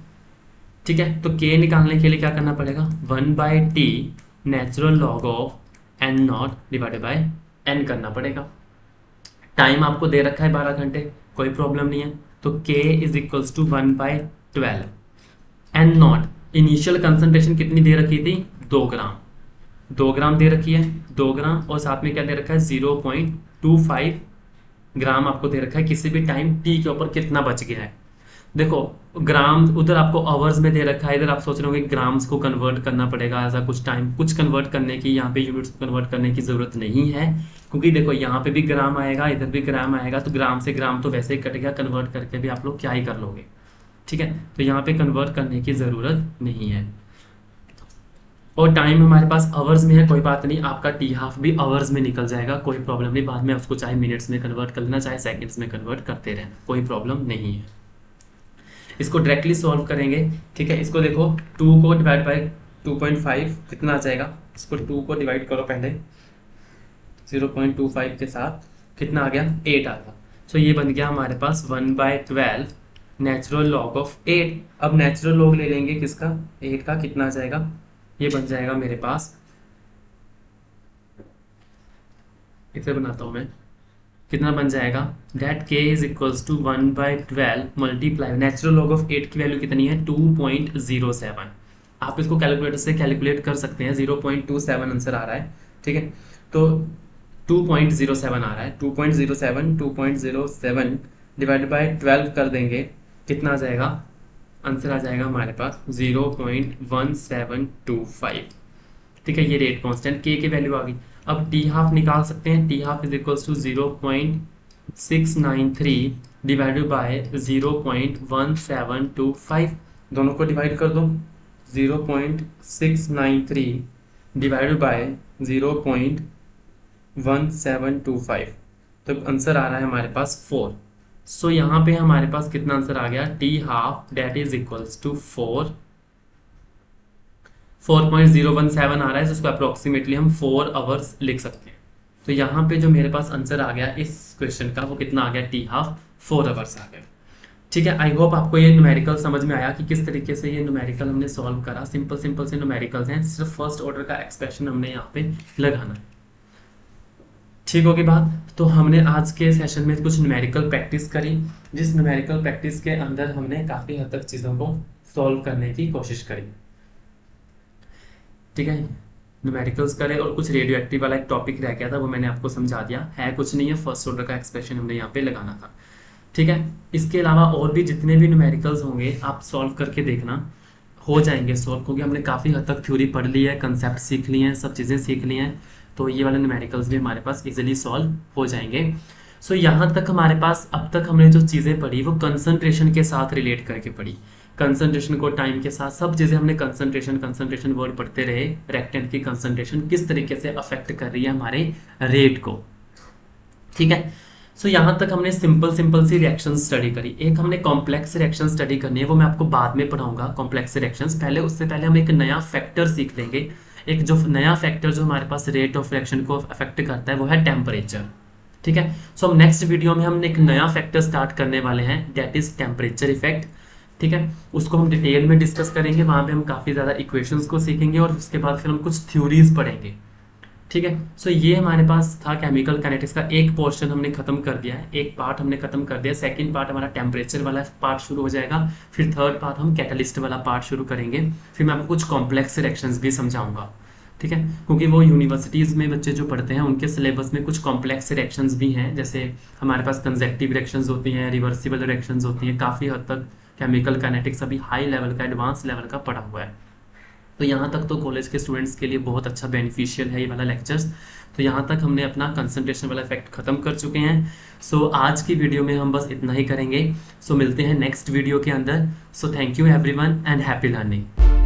ठीक है, तो के निकालने के लिए क्या करना पड़ेगा, 1/t natural log of N naught divided by N करना पड़ेगा। टाइम आपको दे रखा है 12 घंटे, कोई प्रॉब्लम नहीं है। तो k is equals to 1/12। N naught initial concentration कितनी दे रखी थी, 2 ग्राम, 2 ग्राम दे रखी है, 2 ग्राम, और साथ में क्या दे रखा है 0.25 ग्राम आपको दे रखा है किसी भी टाइम t के ऊपर कितना बच गया है। देखो ग्राम उधर आपको आवर्स में दे रखा है, इधर आप सोच रहे होंगे ग्राम्स को कन्वर्ट करना पड़ेगा, ऐसा कुछ टाइम कुछ कन्वर्ट करने की, यहाँ पे यूनिट्स को कन्वर्ट करने की जरूरत नहीं है, क्योंकि देखो यहाँ पे भी ग्राम आएगा, इधर भी ग्राम आएगा, तो ग्राम से ग्राम तो वैसे ही कटेगा, कन्वर्ट करके भी आप लोग क्या ही कर लोगे। ठीक है, तो यहाँ पे कन्वर्ट करने की जरूरत नहीं है। और टाइम हमारे पास आवर्स में है, कोई बात नहीं, आपका टी हाफ भी आवर्स में निकल जाएगा, कोई प्रॉब्लम नहीं, बाद में उसको चाहे मिनट्स में कन्वर्ट कर लेना, चाहे सेकंड्स में कन्वर्ट करते रहना, कोई प्रॉब्लम नहीं है। इसको डायरेक्टली सॉल्व करेंगे। ठीक है, इसको देखो 2 को डिवाइड बाई 2.5 कितना आ जाएगा, इसको 2 को डिवाइड करो पहले 0.25 के साथ, कितना आ गया 8 आ गया। सो ये बन गया हमारे पास 1/12 नेचुरल लॉग ऑफ 8। अब नेचुरल लॉग ले लेंगे किसका, 8 का, कितना आ जाएगा, ये बन जाएगा मेरे पास, इसे बनाता हूँ मैं, कितना बन जाएगा, that K is equals to 1/12 multiply, natural log of 8 की वैल्यू कितनी है 2.07। आप इसको कैलकुलेटर से कैलकुलेट कर सकते हैं, 0.27 आंसर आ रहा है। ठीक है, तो 2.07 आ रहा है, 2.07 डिवाइड बाई 12 कर देंगे, कितना आ जाएगा, आंसर आ जाएगा हमारे पास 0.1725। ठीक है, ये रेट कांस्टेंट के की वैल्यू आ गई। अब टी हाफ निकाल सकते हैं, T half is equals to 0.693 divided by 0.1725, दोनों को डिवाइड कर दो, 0.693 डिवाइडेड बाय 0.1725, तो आंसर आ रहा है हमारे पास 4। सो यहाँ पे हमारे पास कितना आंसर आ गया, T half that is equals to 4.017 आ रहा है, जिसको अप्रोक्सीमेटली हम 4 आवर्स लिख सकते हैं। तो यहाँ पे जो मेरे पास आंसर आ गया इस क्वेश्चन का, वो कितना आ गया, टी हाफ 4 आवर्स आ गया। ठीक है, आई होप आपको ये न्यूमेरिकल समझ में आया कि किस तरीके से ये न्यूमेरिकल हमने सॉल्व करा। सिंपल सिंपल से न्यूमेरिकल्स हैं, सिर्फ फर्स्ट ऑर्डर का एक्सप्रेशन हमने यहाँ पे लगाना है। ठीक होगी बात। तो हमने आज के सेशन में कुछ न्यूमेरिकल प्रैक्टिस करी, जिस न्यूमेरिकल प्रैक्टिस के अंदर हमने काफ़ी हद तक चीज़ों को सॉल्व करने की कोशिश करी। ठीक है, न्यूमेरिकल्स करे, और कुछ रेडियो एक्टिव वाला एक टॉपिक रह गया था, वो मैंने आपको समझा दिया है, कुछ नहीं है, फर्स्ट ऑर्डर का एक्सप्रेशन हमने यहाँ पे लगाना था। ठीक है, इसके अलावा और भी जितने भी न्यूमेरिकल्स होंगे आप सॉल्व करके देखना, हो जाएंगे सॉल्व, क्योंकि हमने काफ़ी हद तक थ्योरी पढ़ ली है, कंसेप्ट सीख लिए हैं, सब चीज़ें सीख ली हैं, तो ये वाले न्यूमेरिकल्स भी हमारे पास इजीली सॉल्व हो जाएंगे। सो यहाँ तक हमारे पास अब तक हमने जो चीज़ें पढ़ी वो कंसंट्रेशन के साथ रिलेट करके पढ़ी, कंसंट्रेशन को टाइम के साथ, सब चीज़ें हमने कंसंट्रेशन वर्ड पढ़ते रहे, रेक्टेंट की कंसंट्रेशन किस तरीके से अफेक्ट कर रही है हमारे रेट को। ठीक है, सो यहाँ तक हमने सिंपल सी रिएक्शन स्टडी करी। एक हमने कॉम्प्लेक्स रिएक्शन स्टडी करनी है, वो मैं आपको बाद में पढ़ाऊंगा कॉम्प्लेक्स रिएक्शंस, पहले उससे पहले हम एक नया फैक्टर सीख लेंगे। एक जो नया फैक्टर जो हमारे पास रेट ऑफ रिएक्शन को अफेक्ट करता है वो है टेम्परेचर। ठीक है, सो हम नेक्स्ट वीडियो में हम एक नया फैक्टर स्टार्ट करने वाले हैं, दैट इज टेम्परेचर इफेक्ट। ठीक है, उसको हम डिटेल में डिस्कस करेंगे, वहाँ पे हम काफ़ी ज़्यादा इक्वेशंस को सीखेंगे, और उसके बाद फिर हम कुछ थ्योरीज पढ़ेंगे। ठीक है, सो ये हमारे पास था केमिकल काइनेटिक्स का एक पोर्शन हमने खत्म कर दिया है, एक पार्ट हमने खत्म कर दिया। सेकंड पार्ट हमारा टेम्परेचर वाला पार्ट शुरू हो जाएगा, फिर थर्ड पार्ट हम कैटलिस्ट वाला पार्ट शुरू करेंगे, फिर मैं आपको कुछ कॉम्प्लेक्स रिएक्शंस भी समझाऊंगा। ठीक है, क्योंकि वो यूनिवर्सिटीज़ में बच्चे जो पढ़ते हैं उनके सिलेबस में कुछ कॉम्प्लेक्स रिएक्शंस भी हैं, जैसे हमारे पास कंजेक्टिव रिएक्शंस होती हैं, रिवर्सिबल रिएक्शंस होती हैं, काफ़ी हद तक केमिकल काइनेटिक्स अभी हाई लेवल का, एडवांस लेवल का पढ़ा हुआ है। तो यहाँ तक तो कॉलेज के स्टूडेंट्स के लिए बहुत अच्छा बेनिफिशियल है ये वाला लेक्चर्स। तो यहाँ तक हमने अपना कंसंट्रेशन वाला इफेक्ट खत्म कर चुके हैं। सो आज की वीडियो में हम बस इतना ही करेंगे। सो मिलते हैं नेक्स्ट वीडियो के अंदर। So thank you everyone and happy learning.